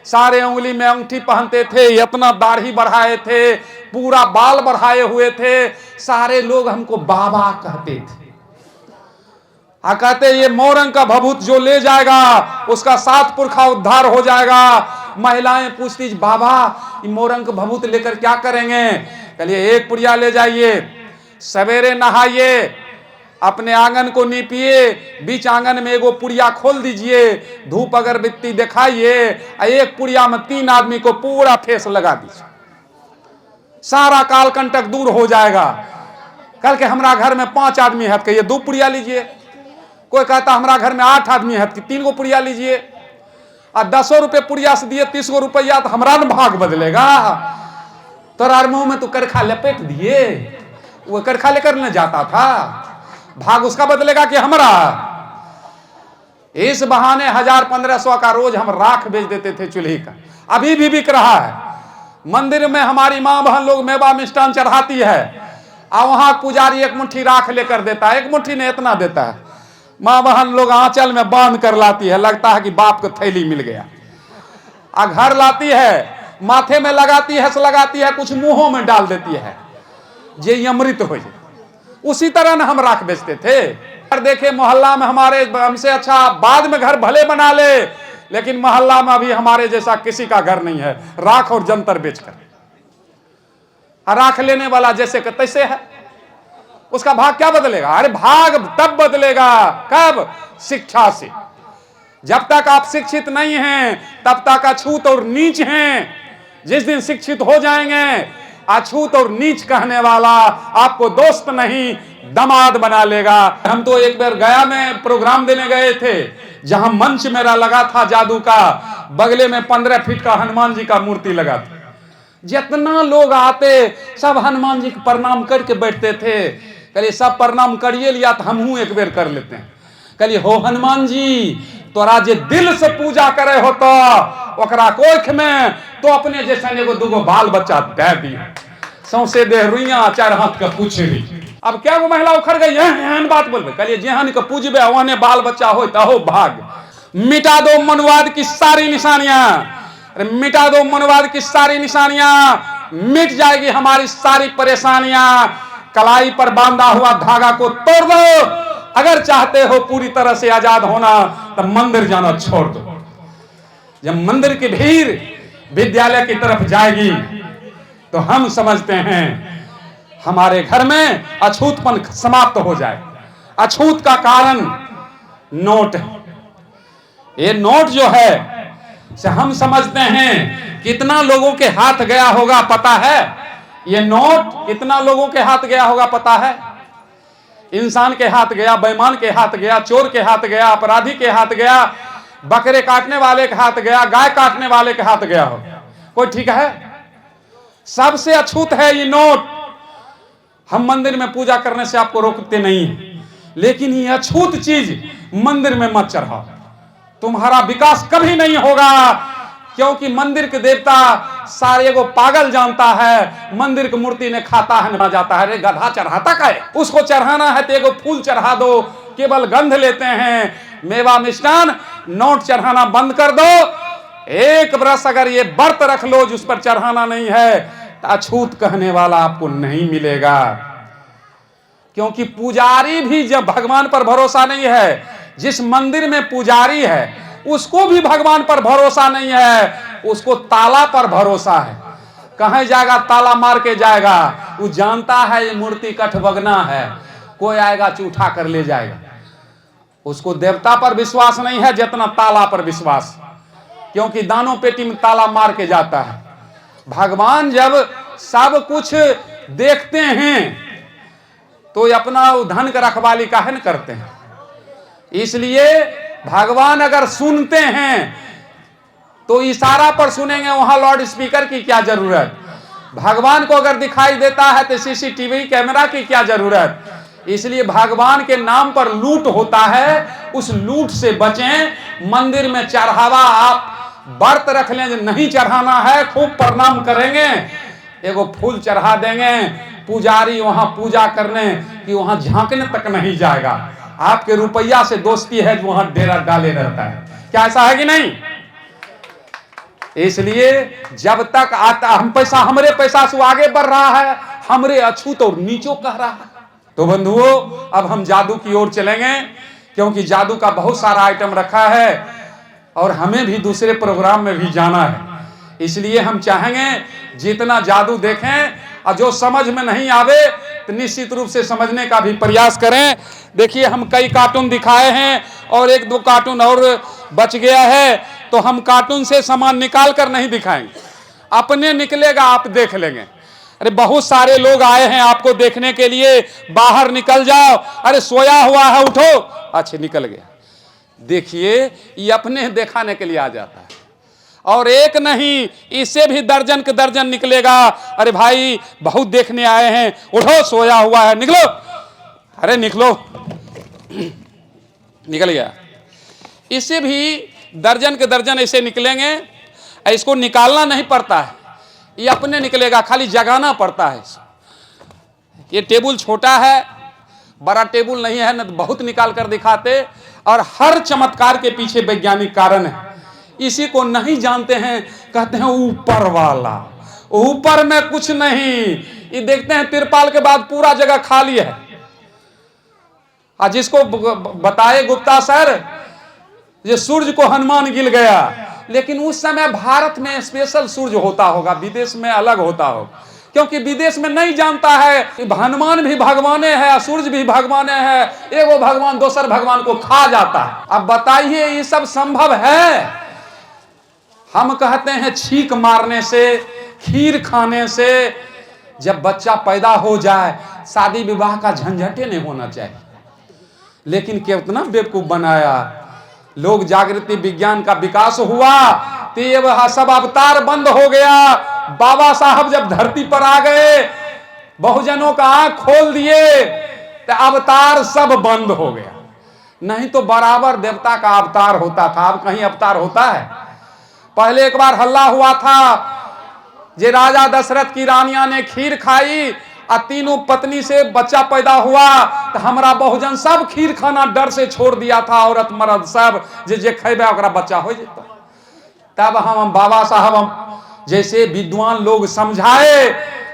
सारे उंगली में अंगूठी पहनते थे, इतना दाढ़ी बढ़ाए थे, पूरा बाल बढ़ाए हुए थे, सारे लोग हमको बाबा कहते थे। कहते ये मोरंग का भभूत जो ले जाएगा उसका 7 पुरखा उद्धार हो जाएगा। महिलाएं पूछती बाबा ये मोरंग का भभूत लेकर क्या करेंगे? चलिए 1 पुड़िया ले जाइए, सवेरे नहाइए, अपने आंगन को नीपिए, बीच आंगन में 1 पुड़िया खोल दीजिए, धूप अगरबत्ती दिखाइए, 1 पुड़िया में 3 आदमी को पूरा फेस लगा दीजिए, सारा काल कंटक दूर हो जाएगा। कल के हमारा घर में 5 आदमी है, कहिए 2 पुड़िया लीजिए। कोई कहता हमारा घर में 8 आदमी है, 3 गो पुड़िया लीजिए। और 10 रुपए पुड़िया से दिए 30 गो रुपया, तो हमारा न भाग बदलेगा। तोरार मुंह में तो करखा लपेट दिए, वो करखा लेकर न जाता था, भाग उसका बदलेगा कि हमारा। इस बहाने 1000-1500 का रोज हम राख बेच देते थे चूल्हे का, अभी भी बिक रहा है। मंदिर में हमारी माँ बहन लोग मेवा मिष्टान चढ़ाती है, और वहां पुजारी 1 मुट्ठी राख लेकर देता है, 1 मुट्ठी ने इतना देता है। माँ बहन लोग आंचल में बांध कर लाती है, लगता है कि बाप को थैली मिल गया। आ घर लाती है, माथे में लगाती है, कुछ मुंहों में डाल देती है, ये अमृत हो जाए। उसी तरह न हम राख बेचते थे। और देखे मोहल्ला में हमारे हमसे अच्छा बाद में घर भले बना ले, लेकिन मोहल्ला में अभी हमारे जैसा किसी का घर नहीं है, राख और जंतर बेचकर। राख लेने वाला जैसे का तैसे है, उसका भाग क्या बदलेगा? अरे भाग तब बदलेगा कब? शिक्षा से। जब तक आप शिक्षित नहीं हैं तब तक अछूत और नीच हैं। जिस दिन शिक्षित हो जाएंगे, अछूत और नीच कहने वाला आपको दोस्त नहीं दामाद बना लेगा। हम तो एक बार गया में प्रोग्राम देने गए थे, जहां मंच मेरा लगा था जादू का, बगले में 15 फीट का हनुमान जी का मूर्ति लगा था। जितना लोग आते सब हनुमान जी को प्रणाम करके बैठते थे। कहिए सब प्रणाम करिए लिया तो हमहू एक बेर कर लेते हैं। कहिए हो हनुमान जी, तोरा जे दिल से पूजा करे हो तो ओकरा कोख में तो अपने जैसा एगो दूगो बाल बच्चा दे दी, सौसे देह रुइया चार हाथ का पूछेली। अब क्या वो महिला उखड़ गई एहन बात बोलबे? कहलिए जेहन के पूजबे ओहने बाल बच्चा हो तो भाग। मिटा दो मनवाद की सारी निशानियां, मिटा दो मनवाद की सारी निशानियां, मिट जाएगी हमारी सारी परेशानियां। कलाई पर बांधा हुआ धागा को तोड़ दो। अगर चाहते हो पूरी तरह से आजाद होना तो मंदिर जाना छोड़ दो। जब मंदिर की भीड़ विद्यालय की तरफ जाएगी तो हम समझते हैं हमारे घर में अछूतपन समाप्त हो जाए। अछूत का कारण नोट है। ये नोट जो है से हम समझते हैं कितना लोगों के हाथ गया होगा पता है? ये नोट कितना लोगों के हाथ गया होगा पता है? इंसान के हाथ गया, बेईमान के हाथ गया, चोर के हाथ गया, अपराधी के हाथ गया, बकरे काटने वाले के हाथ गया, गाय काटने वाले के हाथ गया हो। कोई ठीक है? सबसे अछूत है ये नोट। हम मंदिर में पूजा करने से आपको रोकते नहीं, लेकिन ये अछूत चीज मंदिर में मत चढ़ाओ। तुम्हारा विकास कभी नहीं होगा, क्योंकि मंदिर के देवता सारे को पागल जानता है। मंदिर की मूर्ति ने खाता है ना जाता है। रे गधा चढ़ाता का है? उसको चढ़ाना है तो एगो फूल चढ़ा दो। केवल गंध लेते हैं, मेवा मिष्टान नोट चढ़ाना बंद कर दो। एक बरस अगर ये व्रत रख लो जिस पर चढ़ाना नहीं है तो अछूत कहने वाला आपको नहीं मिलेगा। क्योंकि पुजारी भी जब भगवान पर भरोसा नहीं है, जिस मंदिर में पुजारी है उसको भी भगवान पर भरोसा नहीं है, उसको ताला पर भरोसा है। कहीं जाएगा ताला मार के जाएगा। वो जानता है ये मूर्ति कठबगना है, कोई आएगा चूठा कर ले जाएगा। उसको देवता पर विश्वास नहीं है जितना ताला पर विश्वास, क्योंकि दानों पेटी में ताला मार के जाता है। भगवान जब सब कुछ देखते हैं तो अपना धन का रखवाली काहे न करते हैं? इसलिए भगवान अगर सुनते हैं तो इशारा पर सुनेंगे, वहां लाउड स्पीकर की क्या जरूरत? भगवान को अगर दिखाई देता है तो सीसीटीवी कैमरा की क्या जरूरत? इसलिए भगवान के नाम पर लूट होता है, उस लूट से बचें। मंदिर में चढ़ावा आप व्रत रख लें, नहीं चढ़ाना है, खूब प्रणाम करेंगे, एगो फूल चढ़ा देंगे, पुजारी वहां पूजा करने कि वहां झांकने तक नहीं जाएगा। आपके रुपया से दोस्ती है जो वहां डेरा डाले रहता है। क्या ऐसा है कि नहीं? इसलिए जब तक आता हम पैसा, हमरे पैसा से आगे बढ़ रहा है, हमरे अछूत और नीचो कह रहा है। तो बंधुओं, अब हम जादू की ओर चलेंगे, क्योंकि जादू का बहुत सारा आइटम रखा है और हमें भी दूसरे प्रोग्राम में भी जाना है। इसलिए हम चाहेंगे जितना जादू देखें, और जो समझ में नहीं आवे तो निश्चित रूप से समझने का भी प्रयास करें। देखिए हम कई कार्टून दिखाए हैं और एक दो कार्टून और बच गया है, तो हम कार्टून से सामान निकाल कर नहीं दिखाएंगे, अपने निकलेगा, आप देख लेंगे। अरे बहुत सारे लोग आए हैं आपको देखने के लिए, बाहर निकल जाओ। अरे सोया हुआ है, उठो। अच्छा निकल गया। देखिए ये अपने दिखाने के लिए आ जाता है, और एक नहीं, इससे भी दर्जन के दर्जन निकलेगा। अरे भाई बहुत देखने आए हैं, उठो, सोया हुआ है, निकलो। अरे निकलो, निकल गया। इससे भी दर्जन के दर्जन ऐसे निकलेंगे। इसको निकालना नहीं पड़ता है, ये अपने निकलेगा, खाली जगाना पड़ता है। ये टेबल छोटा है, बड़ा टेबल नहीं है, न तो बहुत निकाल कर दिखाते। और हर चमत्कार के पीछे वैज्ञानिक कारण है, इसी को नहीं जानते हैं। कहते हैं ऊपर वाला, ऊपर में कुछ नहीं। ये देखते हैं तिरपाल के बाद पूरा जगह खाली है। जिसको बताए गुप्ता सर ये सूर्य को हनुमान गिल गया। लेकिन उस समय भारत में स्पेशल सूर्य होता होगा, विदेश में अलग होता होगा, क्योंकि विदेश में नहीं जानता है कि हनुमान भी भगवाने है, सूर्य भी भगवाने है, एगो भगवान दोसर भगवान को खा जाता है। अब बताइए ये सब संभव है? हम कहते हैं छींक मारने से, खीर खाने से जब बच्चा पैदा हो जाए शादी विवाह का झंझटे नहीं होना चाहिए। लेकिन कितना बेवकूफ बनाया लोग। जागृति विज्ञान का विकास हुआ तो ये सब अवतार बंद हो गया। बाबा साहब जब धरती पर आ गए, बहुजनों का आंख खोल दिए, तो अवतार सब बंद हो गया। नहीं तो बराबर देवता का अवतार होता था। अब कहीं अवतार होता है? पहले एक बार हल्ला हुआ था, जे राजा दशरथ की रानियां ने खीर खाई और तीनों पत्नी से बच्चा पैदा हुआ, तो हमारा बहुजन सब खीर खाना डर से छोड़ दिया था। औरत मर्द सब जे खेबे ओकरा बच्चा हो जाता। तब हम बाबा साहब जैसे विद्वान लोग समझाए,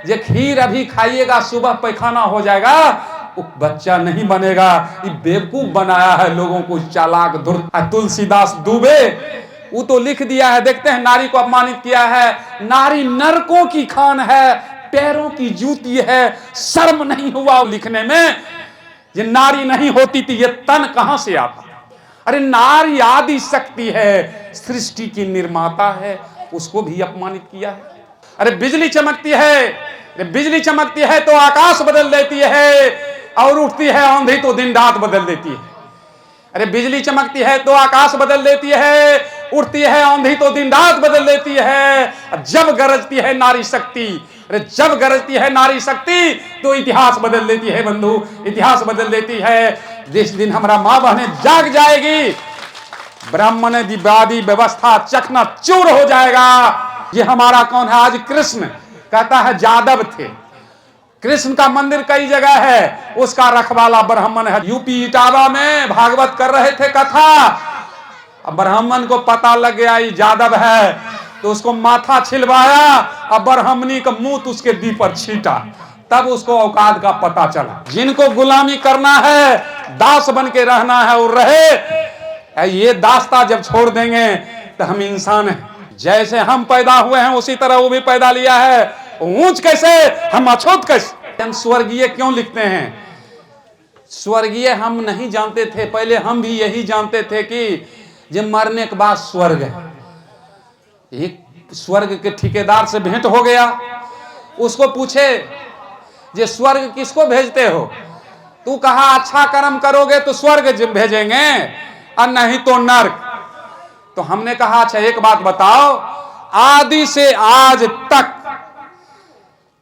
जे खीर अभी खाइएगा सुबह पैखाना हो जाएगा, वो बच्चा नहीं बनेगा। ये बेवकूफ बनाया है लोगों को, चालाक धूर्त। तुलसीदास दुबे वो तो लिख दिया है, देखते हैं, नारी को अपमानित किया है। नारी नरकों की खान है, पैरों की जूती है। शर्म नहीं हुआ लिखने में? ये नारी नहीं होती थी ये तन कहां से आता? अरे नारी आदि शक्ति है, सृष्टि की निर्माता है, उसको भी अपमानित किया है। अरे बिजली चमकती है, बिजली चमकती है तो आकाश बदल देती है, और उठती है आंधी तो दिन रात बदल देती है। अरे बिजली चमकती है तो आकाश बदल देती है, उठती है आंधी तो दिन रात बदल देती है। जब गरजती है नारी शक्ति, अरे जब गरजती है नारी शक्ति तो इतिहास बदल देती है बंधु, इतिहास बदल देती है। जिस दिन हमारा माँ बहनें जाग जाएगी, ब्राह्मण दिवादी व्यवस्था चकना चूर हो जाएगा। ये हमारा कौन है? आज कृष्ण कहता है जादव थे। कृष्ण का मंदिर कई जगह है, उसका रखवाला ब्राह्मण है। यूपी इटावा में भागवत कर रहे थे कथा, अब ब्राह्मण को पता लग गया ये जादव है, तो उसको माथा छिलवाया, अब ब्राह्मणी का मुंह उसके दी पर छीटा, तब उसको औकात का पता चला। जिनको गुलामी करना है, दास बन के रहना है और रहे। ये दास्ता जब छोड़ देंगे तो हम इंसान हैं। जैसे हम पैदा हुए हैं उसी तरह वो भी पैदा लिया है। ऊंच कैसे, हम अछूत कैसे? हम स्वर्गीय क्यों लिखते हैं? स्वर्गीय हम नहीं जानते थे, पहले हम भी यही जानते थे कि जब मरने के बाद स्वर्ग है। एक स्वर्ग के ठेकेदार से भेंट हो गया, उसको पूछे जे स्वर्ग किसको भेजते हो? तू कहा अच्छा कर्म करोगे तो स्वर्ग भेजेंगे और नहीं तो नर्क। तो हमने कहा अच्छा एक बात बताओ, आदि से आज तक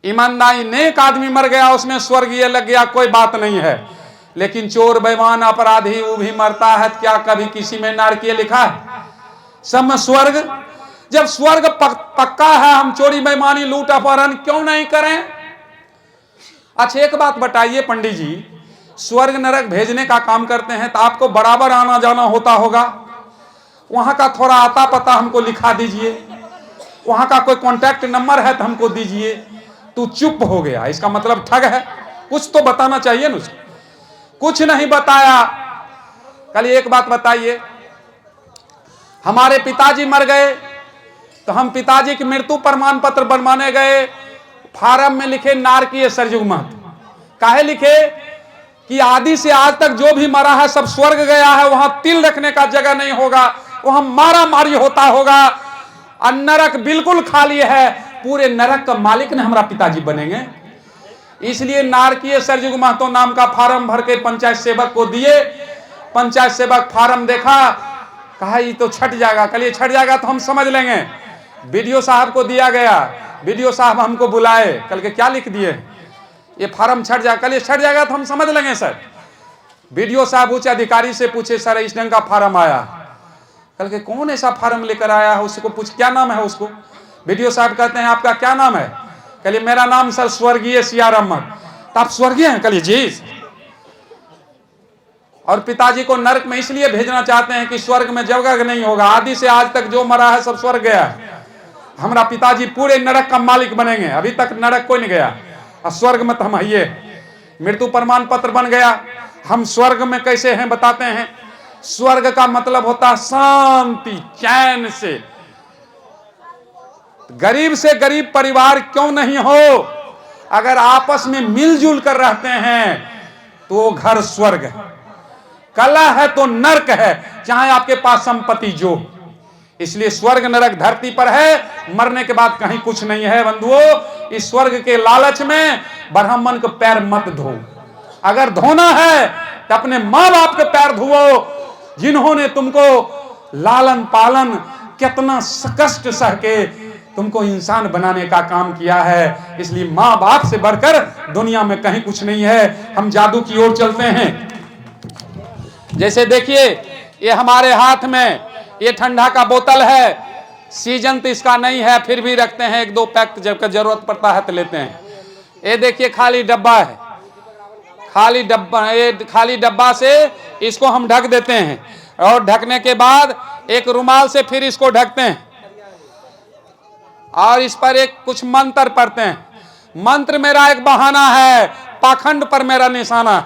ईमानदारी नेक आदमी मर गया उसमें स्वर्गीय लग गया, कोई बात नहीं है, लेकिन चोर बेईमान अपराधी वो भी मरता है, क्या कभी किसी में नरकीय लिखा है? सब में स्वर्ग। जब स्वर्ग पक्का है, हम चोरी बेईमानी लूट अपहरण क्यों नहीं करें? अच्छा एक बात बताइए पंडित जी, स्वर्ग नरक भेजने का काम करते हैं तो आपको बराबर आना जाना होता होगा, वहां का थोड़ा आता पता हमको लिखा दीजिए, वहां का कोई कॉन्टैक्ट नंबर है तो हमको दीजिए। तू चुप हो गया, इसका मतलब ठग है। कुछ तो बताना चाहिए ना उसको, कुछ नहीं बताया। कल एक बात बताइए, हमारे पिताजी मर गए तो हम पिताजी की मृत्यु प्रमाण पत्र बनवाने गए, फार्म में लिखे नारकीय सरजुग महतो। काहे लिखे कि आदि से आज तक जो भी मरा है सब स्वर्ग गया है, वहां तिल रखने का जगह नहीं होगा, वहां मारा मारी होता होगा, और नरक बिल्कुल खाली है, पूरे नरक का मालिक ने हमारा पिताजी बनेंगे। इसलिए नारकीय सरजुग महतो नाम का फार्म भर के पंचायत सेवक को दिए। पंचायत सेवक फार्म देखा, कहा ये तो छट जाएगा। कल ये छट जाएगा तो हम समझ लेंगे। बीडीओ साहब को दिया गया, बीडीओ साहब हमको बुलाए, कल के क्या लिख दिए, ये फार्म छट जाएगा, कल ये छट जाएगा तो हम समझ लेंगे सर। बीडीओ साहब उच्च अधिकारी से पूछे सर इस ढंग का फार्म आया, कल के कौन ऐसा फार्म लेकर आया है, उसको पूछ क्या नाम है उसको। बीडीओ साहब कहते हैं आपका क्या नाम है? कल मेरा नाम सर स्वर्गीय सीआर अहमद। तो आप स्वर्गीय हैं? कल जी। और पिताजी को नरक में इसलिए भेजना चाहते हैं कि स्वर्ग में जगह नहीं होगा, आदि से आज तक जो मरा है सब स्वर्ग गया है, हमारा पिताजी पूरे नरक का मालिक बनेंगे। अभी तक नरक कोई नहीं गया, और स्वर्ग में तो हम है। मृत्यु प्रमाण पत्र बन गया। हम स्वर्ग में कैसे हैं बताते हैं। स्वर्ग का मतलब होता है शांति, चैन से। गरीब से गरीब परिवार क्यों नहीं हो, अगर आपस में मिलजुल कर रहते हैं तो वो घर स्वर्ग है। कलह है तो नरक है, चाहे आपके पास संपत्ति जो। इसलिए स्वर्ग नरक धरती पर है, मरने के बाद कहीं कुछ नहीं है। बंधुओं, इस स्वर्ग के लालच में ब्राह्मण को पैर मत धो। अगर धोना है तो अपने माँ बाप के पैर धुओ, जिन्होंने तुमको लालन पालन कितना कष्ट सह के तुमको इंसान बनाने का काम किया है। इसलिए माँ बाप से बढ़कर दुनिया में कहीं कुछ नहीं है। हम जादू की ओर चलते हैं। जैसे देखिए, ये हमारे हाथ में ये ठंडा का बोतल है, सीजन तो इसका नहीं है, फिर भी रखते हैं, एक दो पैक जब जरूरत पड़ता है तो लेते हैं। ये देखिए खाली डब्बा है, खाली डब्बा, ये खाली डब्बा से इसको हम ढक देते हैं और ढकने के बाद एक रुमाल से फिर इसको ढकते हैं और इस पर एक कुछ मंत्र पढ़ते हैं। मंत्र मेरा एक बहाना है, पाखंड पर मेरा निशाना।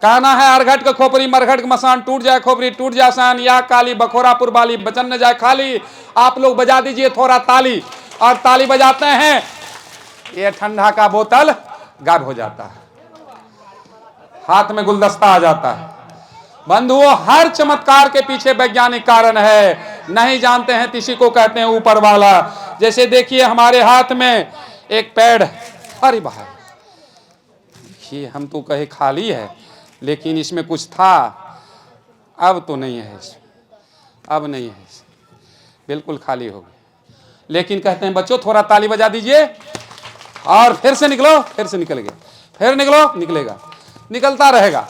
कहना है अरघट के खोपरी मरघट के मसान, टूट जाए खोपरी टूट जाए सान, या काली बखोरापुर वाली बचन न जाए खाली। आप लोग बजा दीजिए थोड़ा ताली, और ताली बजाते हैं, ये ठंडा का बोतल गायब हो जाता है, हाथ में गुलदस्ता आ जाता है। बंधुओं, हर चमत्कार के पीछे वैज्ञानिक कारण है, नहीं जानते हैं किसी को कहते हैं ऊपर वाला। जैसे देखिए हमारे हाथ में एक पेड़, अरे बाहर देखिए, हम तो कहे खाली है लेकिन इसमें कुछ था, अब तो नहीं है इसमें, अब नहीं है इसमें, बिल्कुल खाली हो गई। लेकिन कहते हैं बच्चों थोड़ा ताली बजा दीजिए और फिर से निकलो, फिर से निकल गए, फिर निकलो, निकलेगा, निकलता रहेगा।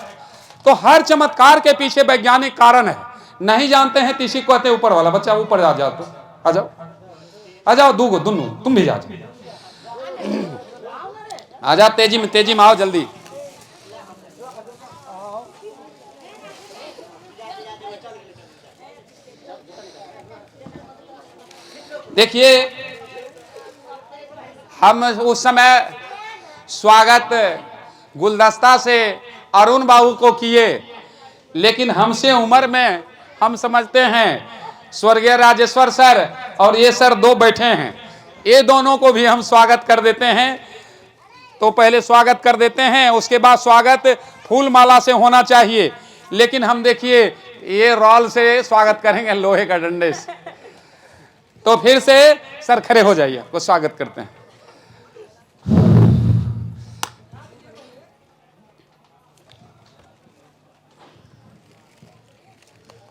तो हर चमत्कार के पीछे वैज्ञानिक कारण है, नहीं जानते हैं किसी को कहते हैं ऊपर वाला। बच्चा ऊपर आ जाओ, तो आ जाओ, आ जाओ, दूगो दोनों, तुम भी जा जाओ, आ जाओ, तेजी में आओ जल्दी। देखिए हम उस समय स्वागत गुलदस्ता से अरुण बाबू को किए, लेकिन हमसे उम्र में हम समझते हैं स्वर्गीय राजेश्वर सर और ये सर दो बैठे हैं, ये दोनों को भी हम स्वागत कर देते हैं। तो पहले स्वागत कर देते हैं, उसके बाद स्वागत फूल माला से होना चाहिए, लेकिन हम देखिए ये रॉल से स्वागत करेंगे, लोहे का डंडे से। तो फिर से सर खड़े हो जाइए, वो स्वागत करते हैं।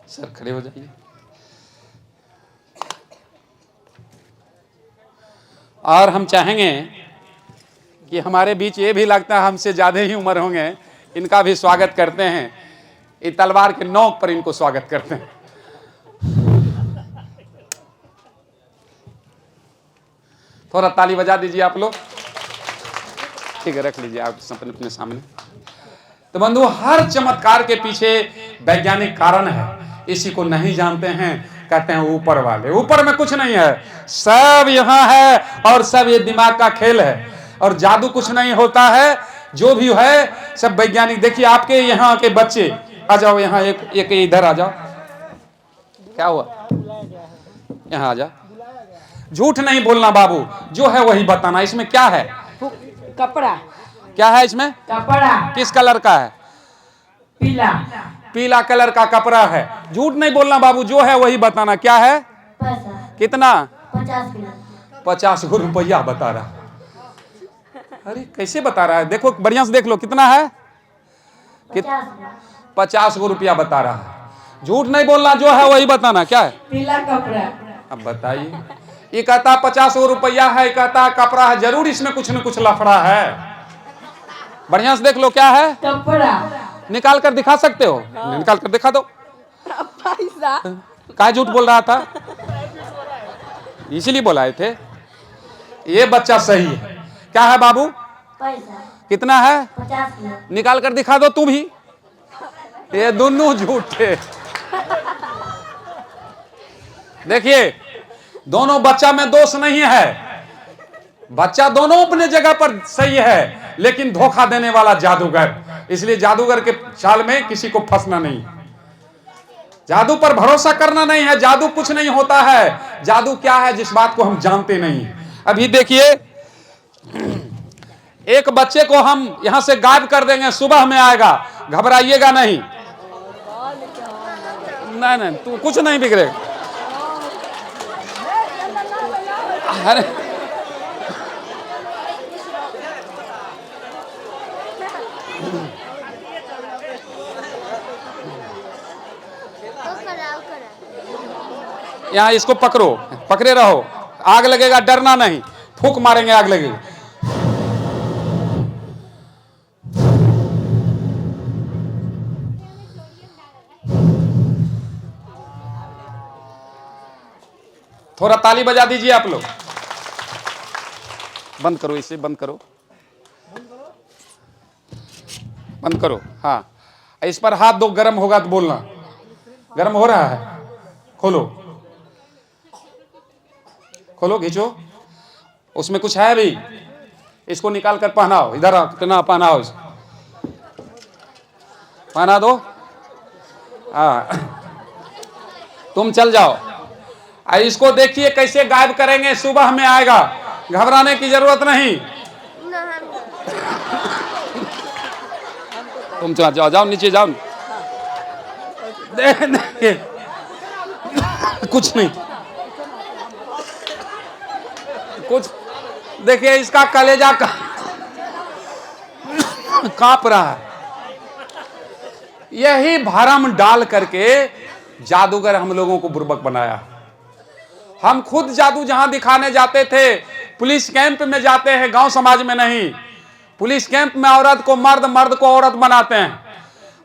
सर खड़े हो जाइए। और हम चाहेंगे कि हमारे बीच ये भी लगता है हमसे ज्यादा ही उम्र होंगे, इनका भी स्वागत करते हैं। ये तलवार के नोक पर इनको स्वागत करते हैं। थोड़ा ताली बजा दीजिए आप लोग, ठीक है, रख लीजिए आप अपने सामने। तो बंधु, हर चमत्कार के पीछे वैज्ञानिक कारण है, इसी को नहीं जानते हैं, कहते हैं ऊपर वाले। ऊपर में कुछ नहीं है, सब यहाँ है और सब ये दिमाग का खेल है, और जादू कुछ नहीं होता है, जो भी है सब वैज्ञानिक। देखिए आपके यहाँ के बच्चे, आ जाओ यहाँ, एक इधर आ जाओ, क्या हुआ, यहाँ आ जाओ। झूठ नहीं बोलना बाबू, जो है वही बताना। इसमें क्या है? कपड़ा। क्या है इसमें? कपड़ा। किस कलर का है? पीला। पीला कलर का कपड़ा है। झूठ नहीं बोलना बाबू, जो है वही बताना। क्या है? पैसा। कितना? 50 रुपया बता रहा। अरे कैसे बता रहा है? देखो बढ़िया से देख लो, कितना है? 50 रुपया बता रहा है। झूठ नहीं बोलना, जो है वही बताना। क्या है? पीला कपड़ा। अब बताइए, ये कहता 50 रुपया है, कहता कपड़ा है, जरूर इसमें कुछ न कुछ लफड़ा है। बढ़िया से देख लो, क्या है? कपड़ा। निकाल कर दिखा सकते हो? निकाल कर दिखा दो। पैसा। काहे झूठ बोल रहा था? इसीलिए बोलाए थे। ये बच्चा सही है। क्या है बाबू? पैसा। कितना है? 50। निकाल कर दिखा दो तू भी। ये दोनों झूठ थे। देखिए, दोनों बच्चा में दोष नहीं है, बच्चा दोनों अपने जगह पर सही है, लेकिन धोखा देने वाला जादूगर। इसलिए जादूगर के चाल में किसी को फंसना नहीं। जादू पर भरोसा करना नहीं है। जादू कुछ नहीं होता है। जादू क्या है जिस बात को हम जानते नहीं। अभी देखिए, एक बच्चे को हम यहां से गायब कर देंगे, सुबह में आएगा, घबराइएगा नहीं। नहीं नहीं, तू कुछ नहीं बिगड़ेगा। अरे यहाँ इसको पकड़ो, पकड़े रहो, आग लगेगा, डरना नहीं, फूंक मारेंगे, आग लगेगी। थोड़ा ताली बजा दीजिए आप लोग। बंद करो, इसे बंद करो, बंद करो। हाँ, इस पर हाथ दो, गर्म होगा तो बोलना। गर्म हो रहा है, खोलो खोलो, खींचो, उसमें कुछ है भी, इसको निकाल कर पहनाओ। इधर कितना पहनाओ, इसको पहना दो। हाँ, तुम चल जाओ। इसको देखिए कैसे गायब करेंगे, सुबह में आएगा, घबराने की जरूरत नहीं। तुम चला जाओ, जाओ नीचे जाओ। कुछ नहीं, कुछ देखिए, इसका कलेजा कांप रहा है। यही भरम डाल करके जादूगर हम लोगों को बुर्बक बनाया। हम खुद जादू जहां दिखाने जाते थे, पुलिस कैंप में जाते हैं, गांव समाज में नहीं। पुलिस कैंप में औरत को मर्द, मर्द को औरत बनाते हैं।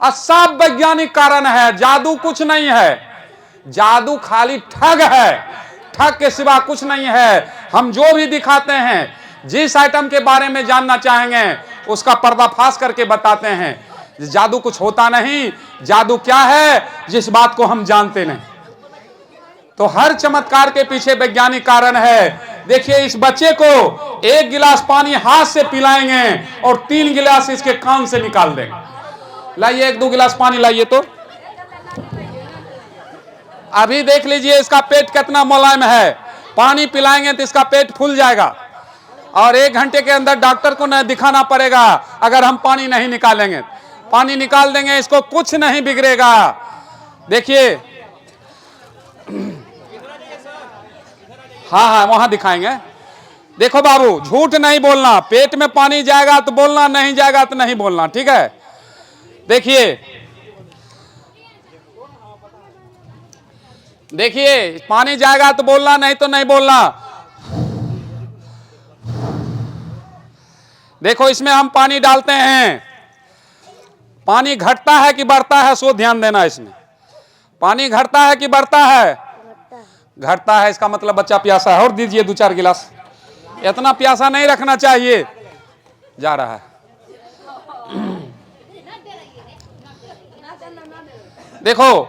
और सब वैज्ञानिक कारण है। जादू कुछ नहीं है, जादू खाली ठग है, ठग के सिवा कुछ नहीं है। हम जो भी दिखाते हैं, जिस आइटम के बारे में जानना चाहेंगे उसका पर्दाफाश करके बताते हैं। जादू कुछ होता नहीं। जादू क्या है जिस बात को हम जानते नहीं। तो हर चमत्कार के पीछे वैज्ञानिक कारण है। देखिए, इस बच्चे को 1 गिलास पानी हाथ से पिलाएंगे और 3 गिलास इसके कान से निकाल देंगे। लाइए 1-2 गिलास पानी लाइए। तो अभी देख लीजिए इसका पेट कितना मुलायम है। पानी पिलाएंगे तो इसका पेट फूल जाएगा और 1 घंटे के अंदर डॉक्टर को न दिखाना पड़ेगा। अगर हम पानी नहीं निकालेंगे, पानी निकाल देंगे, इसको कुछ नहीं बिगड़ेगा। देखिए, हाँ हाँ, वहां दिखाएंगे। देखो बाबू, झूठ नहीं बोलना। पेट में पानी जाएगा तो बोलना, नहीं जाएगा तो नहीं बोलना, ठीक है। देखिए देखिए, पानी जाएगा तो बोलना, नहीं तो नहीं बोलना। देखो, इसमें हम पानी डालते हैं, पानी घटता है कि बढ़ता है, सो ध्यान देना। इसमें पानी घटता है कि बढ़ता है? घटता है। इसका मतलब बच्चा प्यासा है। और दीजिए 2-4 गिलास। इतना प्यासा नहीं रखना चाहिए। जा रहा है। देखो,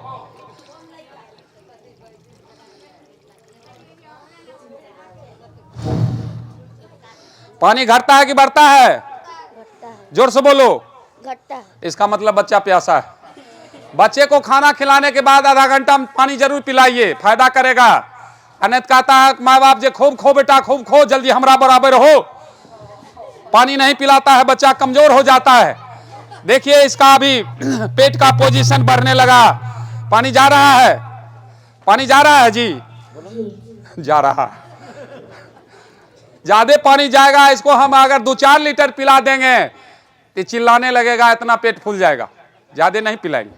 पानी घटता है कि बढ़ता है? जोर से बोलो। घटता है। इसका मतलब बच्चा प्यासा है। बच्चे को खाना खिलाने के बाद आधा घंटा पानी जरूर पिलाइए, फायदा करेगा। अन्यथा कहता है माँ बाप जे खूब खो बेटा, खूब खो, जल्दी हमरा बराबर हो। पानी नहीं पिलाता है, बच्चा कमजोर हो जाता है। देखिए, इसका अभी पेट का पोजीशन बढ़ने लगा। पानी जा रहा है, पानी जा रहा है जी, जा रहा है। ज्यादा पानी जाएगा, इसको हम अगर 2-4 लीटर पिला देंगे तो चिल्लाने लगेगा, इतना पेट फूल जाएगा। ज्यादा नहीं पिलाएंगे।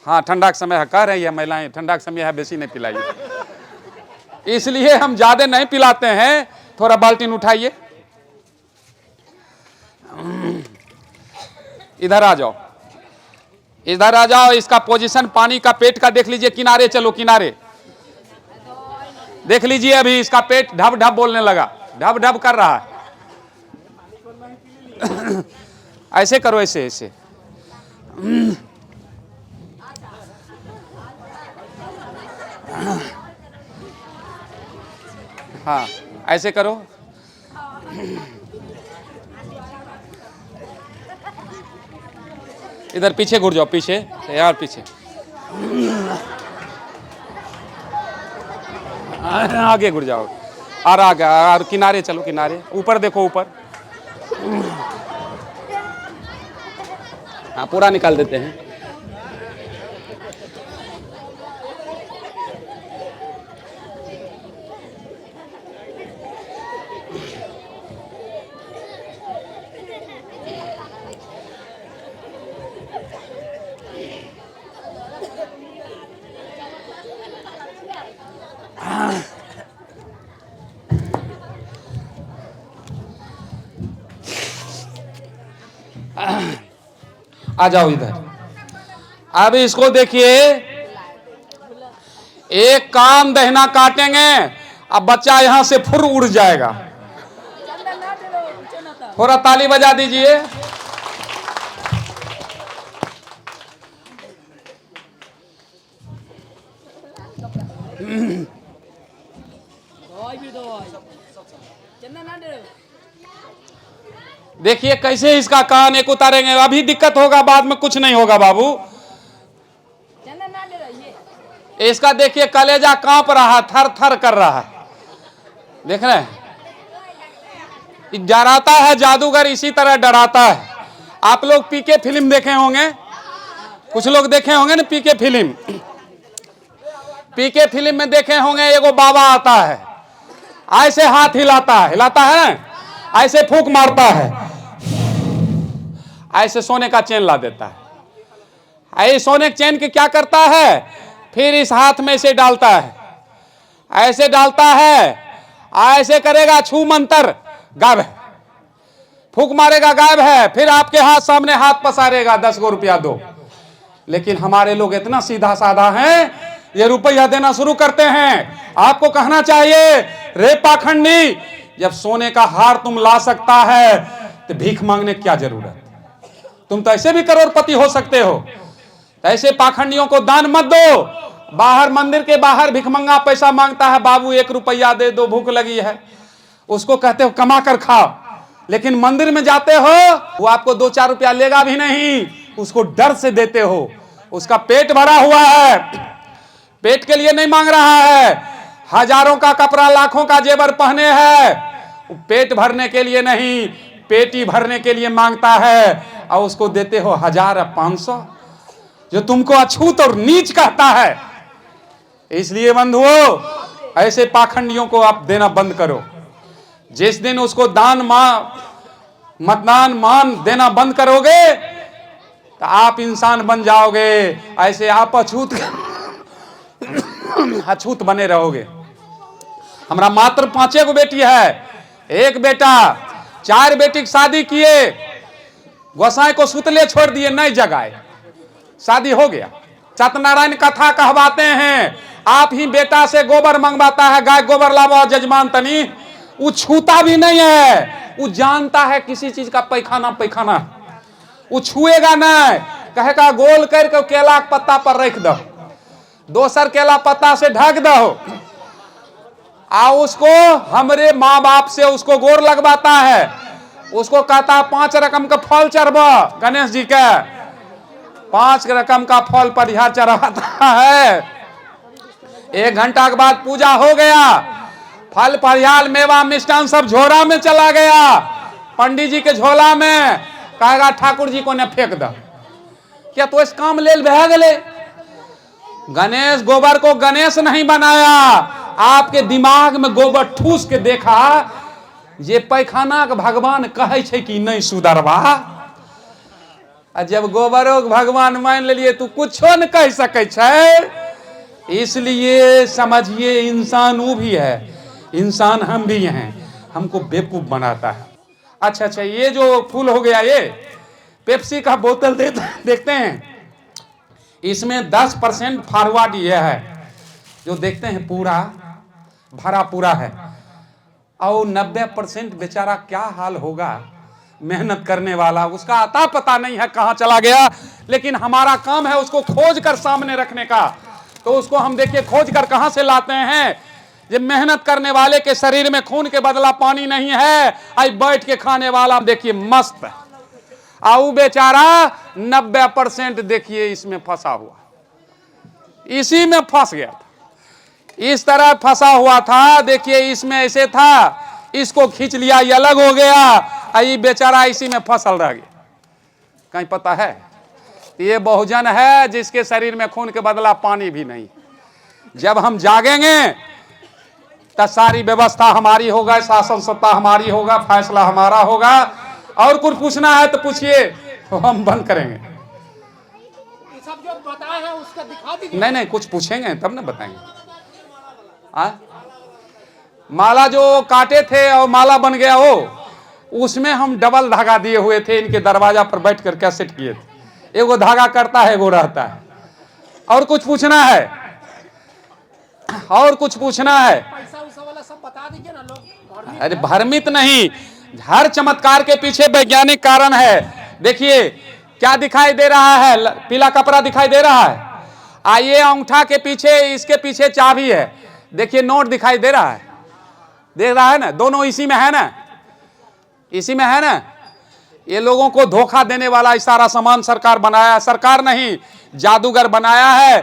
हाँ, ठंडा का समय है, कह रही है महिलाएं, ठंडा का समय है, बेसी नहीं पिलाइए। इसलिए हम ज्यादा नहीं पिलाते हैं। थोड़ा बाल्टीन उठाइए, इधर आ जाओ, इधर आ जाओ। इसका पोजीशन पानी का, पेट का देख लीजिए। किनारे चलो, किनारे देख लीजिए। अभी इसका पेट ढब ढब बोलने लगा, ढब ढब कर रहा है। ऐसे करो, ऐसे ऐसे। हाँ, ऐसे करो। इधर पीछे घुर जाओ, पीछे यार, पीछे। आगे घुर जाओ और आगे और किनारे चलो, किनारे ऊपर देखो, ऊपर। हाँ पूरा निकाल देते हैं। आ जाओ इधर। अब इसको देखिए, एक कान दहिना काटेंगे, अब बच्चा यहां से फुर उड़ जाएगा। थोड़ा ताली बजा दीजिए। देखिए कैसे इसका कान एक उतारेंगे। अभी दिक्कत होगा, बाद में कुछ नहीं होगा बाबू। इसका देखिए कलेजा कांप रहा, थर थर कर रहा है, देख रहे हैं। डराता है जादूगर, इसी तरह डराता है। आप लोग पीके फिल्म देखे होंगे, कुछ लोग देखे होंगे ना पीके फिल्म। पीके फिल्म में देखे होंगे, एगो बाबा आता है, ऐसे हाथ हिलाता है ना, ऐसे फूंक मारता है, ऐसे सोने का चेन ला देता है। ऐसे सोने के चेन के क्या करता है, फिर इस हाथ में से डालता है, ऐसे डालता है, ऐसे करेगा, छू मंतर, गायब है, फूंक मारेगा, गायब है। फिर आपके हाथ सामने हाथ पसारेगा, 10 गो रुपया दो। लेकिन हमारे लोग इतना सीधा साधा हैं, ये रुपया देना शुरू करते हैं। आपको कहना चाहिए, रे पाखंडी, जब सोने का हार तुम ला सकता है तो भीख मांगने की क्या जरूरत, तुम तो ऐसे भी करोड़पति हो सकते हो। ऐसे पाखंडियों को दान मत दो। बाहर मंदिर के बाहर भिखमंगा पैसा मांगता है, बाबू 1 रुपया दे दो, भूख लगी है, उसको कहते हो कमा कर खाओ। लेकिन मंदिर में जाते हो, वो आपको 2-4 रुपया लेगा भी नहीं, उसको डर से देते हो। उसका पेट भरा हुआ है, पेट के लिए नहीं मांग रहा है। हजारों का कपड़ा, लाखों का जेवर पहने है, पेट भरने के लिए नहीं, पेटी भरने के लिए मांगता है, और उसको देते हो 1000 या 500, जो तुमको अछूत और नीच कहता है। इसलिए बंधुओं, ऐसे पाखंडियों को आप देना बंद करो। जिस दिन उसको मतदान मान देना बंद करोगे तो आप इंसान बन जाओगे। ऐसे आप अछूत बने रहोगे। हमारा मात्र 5 गो बेटी है, एक बेटा, 4 बेटी की शादी किए, गोसाई को सुतले छोड़ दिए, नहीं जगाए, शादी हो गया। सत्यनारायण कथा कहवाते हैं, आप ही बेटा से गोबर मंगवाता है, गाय गोबर लावा जजमान तनी, वो छूता भी नहीं है। वो जानता है किसी चीज का पैखाना, वो छुएगा नहीं, कहेगा गोल करके केला के पत्ता पर रख दो, दोसर केला पत्ता से ढक दो, आ उसको हमरे माँ बाप से उसको गोर लगवाता है। उसको कहता है 5 रकम का फल चढ़वा, गणेश जी के 5 रकम का फल परिहार चढ़ाता है। 1 घंटा के बाद पूजा हो गया, फल परिहार मेवा मिष्ठान सब झोरा में चला गया, पंडित जी के झोला में, कहेगा ठाकुर जी को ने फेंक दो। क्या तो इस काम लेल बह गए। गणेश गोबर को गणेश नहीं बनाया, आपके दिमाग में गोबर ठूस के देखा, जे पैखाना के भगवान कहे छे कि नहीं सुधरवा। जब गोबरो के भगवान मान लिए तू कुछो न कह सके छे। इसलिए समझिए, इंसान वो भी है, इंसान हम भी हैं, हमको बेवकूफ बनाता है। अच्छा, ये जो फूल हो गया, ये पेप्सी का बोतल देखते हैं, इसमें 10% फॉरवर्ड ये है, जो देखते हैं पूरा भरा पूरा है, और 90% बेचारा क्या हाल होगा, मेहनत करने वाला, उसका अता पता नहीं है कहां चला गया। लेकिन हमारा काम है उसको खोज कर सामने रखने का। तो उसको हम देखिए खोज कर कहां से लाते हैं। जब मेहनत करने वाले के शरीर में खून के बदला पानी नहीं है, आई बैठ के खाने वाला देखिए मस्त है, आऊ बेचारा 90% देखिए इसमें फंसा हुआ। इसी में फंस गया था, इस तरह फंसा हुआ था। देखिए इसमें ऐसे था, इसको खींच लिया, ये अलग हो गया, ये बेचारा इसी में फसल रह गया। कहीं पता है ये बहुजन है जिसके शरीर में खून के बदला पानी भी नहीं। जब हम जागेंगे तब सारी व्यवस्था हमारी होगा, शासन सत्ता हमारी होगा, फैसला हमारा होगा। और कुछ पूछना है तो पूछिए, हम बंद करेंगे। ये सब जो बताए हैं उसका दिखा दीजिए। नहीं कुछ पूछेंगे तब ना बताएंगे। माला जो काटे थे और माला बन गया हो, उसमें हम डबल धागा दिए हुए थे, इनके दरवाजा पर बैठ कर कैसेट किए थे। एगो धागा करता है, एगो रहता है। और कुछ पूछना है? और कुछ पूछना है? पैसा उसा वाला सब बता दीजिए ना लोग। अरे भ्रमित नहीं, हर चमत्कार के पीछे वैज्ञानिक कारण है। देखिए क्या दिखाई दे रहा है, पीला कपड़ा दिखाई दे रहा है। आइए अंगूठा के पीछे, इसके पीछे चाबी है। देखिए नोट दिखाई दे रहा है, देख रहा है ना, दोनों इसी में है ना, इसी में है ना। ये लोगों को धोखा देने वाला सारा सामान सरकार बनाया, सरकार नहीं जादूगर बनाया है।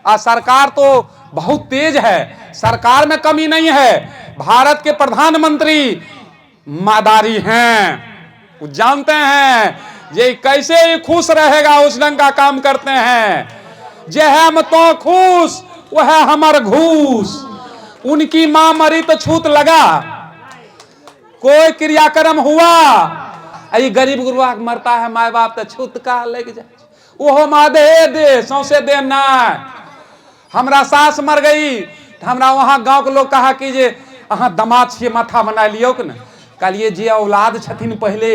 और सरकार तो बहुत तेज है, सरकार में कमी नहीं है। भारत के प्रधानमंत्री मादारी हैं, वो जानते हैं ये कैसे खुश रहेगा, उस ढंग का काम करते हैं। जे हम तो खुश वह हमर घूस। उनकी मां मरी तो छूत लगा, कोई क्रियाक्रम हुआ, ये गरीब गुरुआ मरता है, माए बाप तो छूत का लेके जाए, ओहो माँ दे सौसे दे ना। हमरा सास मर गई तो हमरा वहां गांव के लोग कहा कि जे अहाँ दमाद छिए, माथा बना लियो कि ना। कहलिए जे औलाद छथिन पहले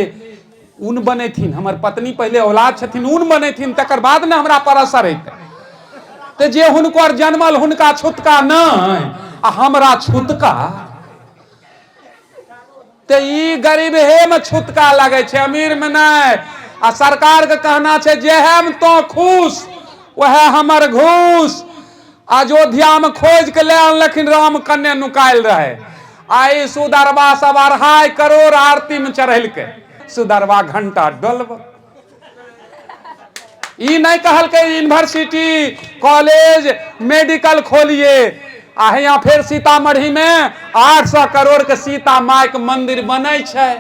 ऊन बने थीन, हमर पत्नी पहले औलाद छथिन ऊन बने थीन, तकर बाद ने हमरा पर असर हेतै। तो जे हुनकर जन्मल हुनका छुतका नहीं, आ हमरा छुतका। तो ई गरीब हे में छुतका लगे छे, अमीर में नहीं। आ सरकार के कहना छे जे हम तो खुश वह हमर घूस। अयोध्या में खोज के ले आनलखिन राम कन्या नुकायल रहे, आई सुदरबा सब 2.5 करोड़ आरती में चढ़ेलके। सुदरबा घंटा डोलब, ई नहीं कहल के यूनिवर्सिटी कॉलेज मेडिकल खोलिए। यहाँ फिर सीतामढ़ी में 800 करोड़ के सीता माई के मंदिर बने छे,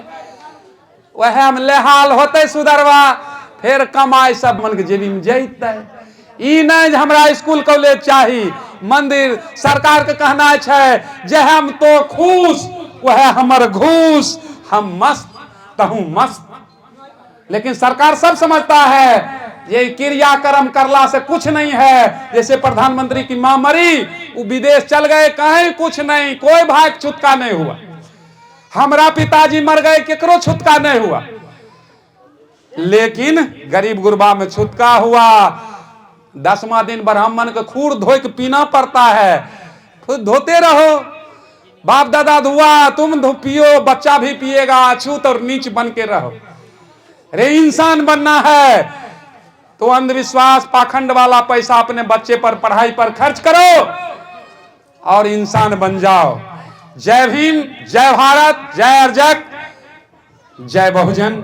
वह में लेहाल होते सुदरबा, फिर कमाई सब मन के जेबी में जैते। ई नहीं हमरा स्कूल कॉलेज चाहिए, मंदिर। सरकार के कहना है जे हम तो खुश वह हमर घूस, हम मस्त तहु मस्त। लेकिन सरकार सब समझता है ये क्रियाक्रम करला से कुछ नहीं है। जैसे प्रधानमंत्री की मां मरी, वो विदेश चल गए, कहीं कुछ नहीं, कोई भाई छुटका नहीं हुआ। हमरा पिताजी मर गए, केकरो छुटका नहीं हुआ। लेकिन गरीब गुरबा में छुटका हुआ। 10वां दिन ब्राह्मण के खूर धो के पीना पड़ता है, खुद धोते रहो। बाप दादा धुआ, तुम पियो, बच्चा भी पिएगा। अछूत और नीच बन के रहो। रे इंसान बनना है तो अंधविश्वास पाखंड वाला पैसा अपने बच्चे पर, पढ़ाई पर खर्च करो और इंसान बन जाओ। जय भीम, जय भारत, जय अर्जक, जय बहुजन।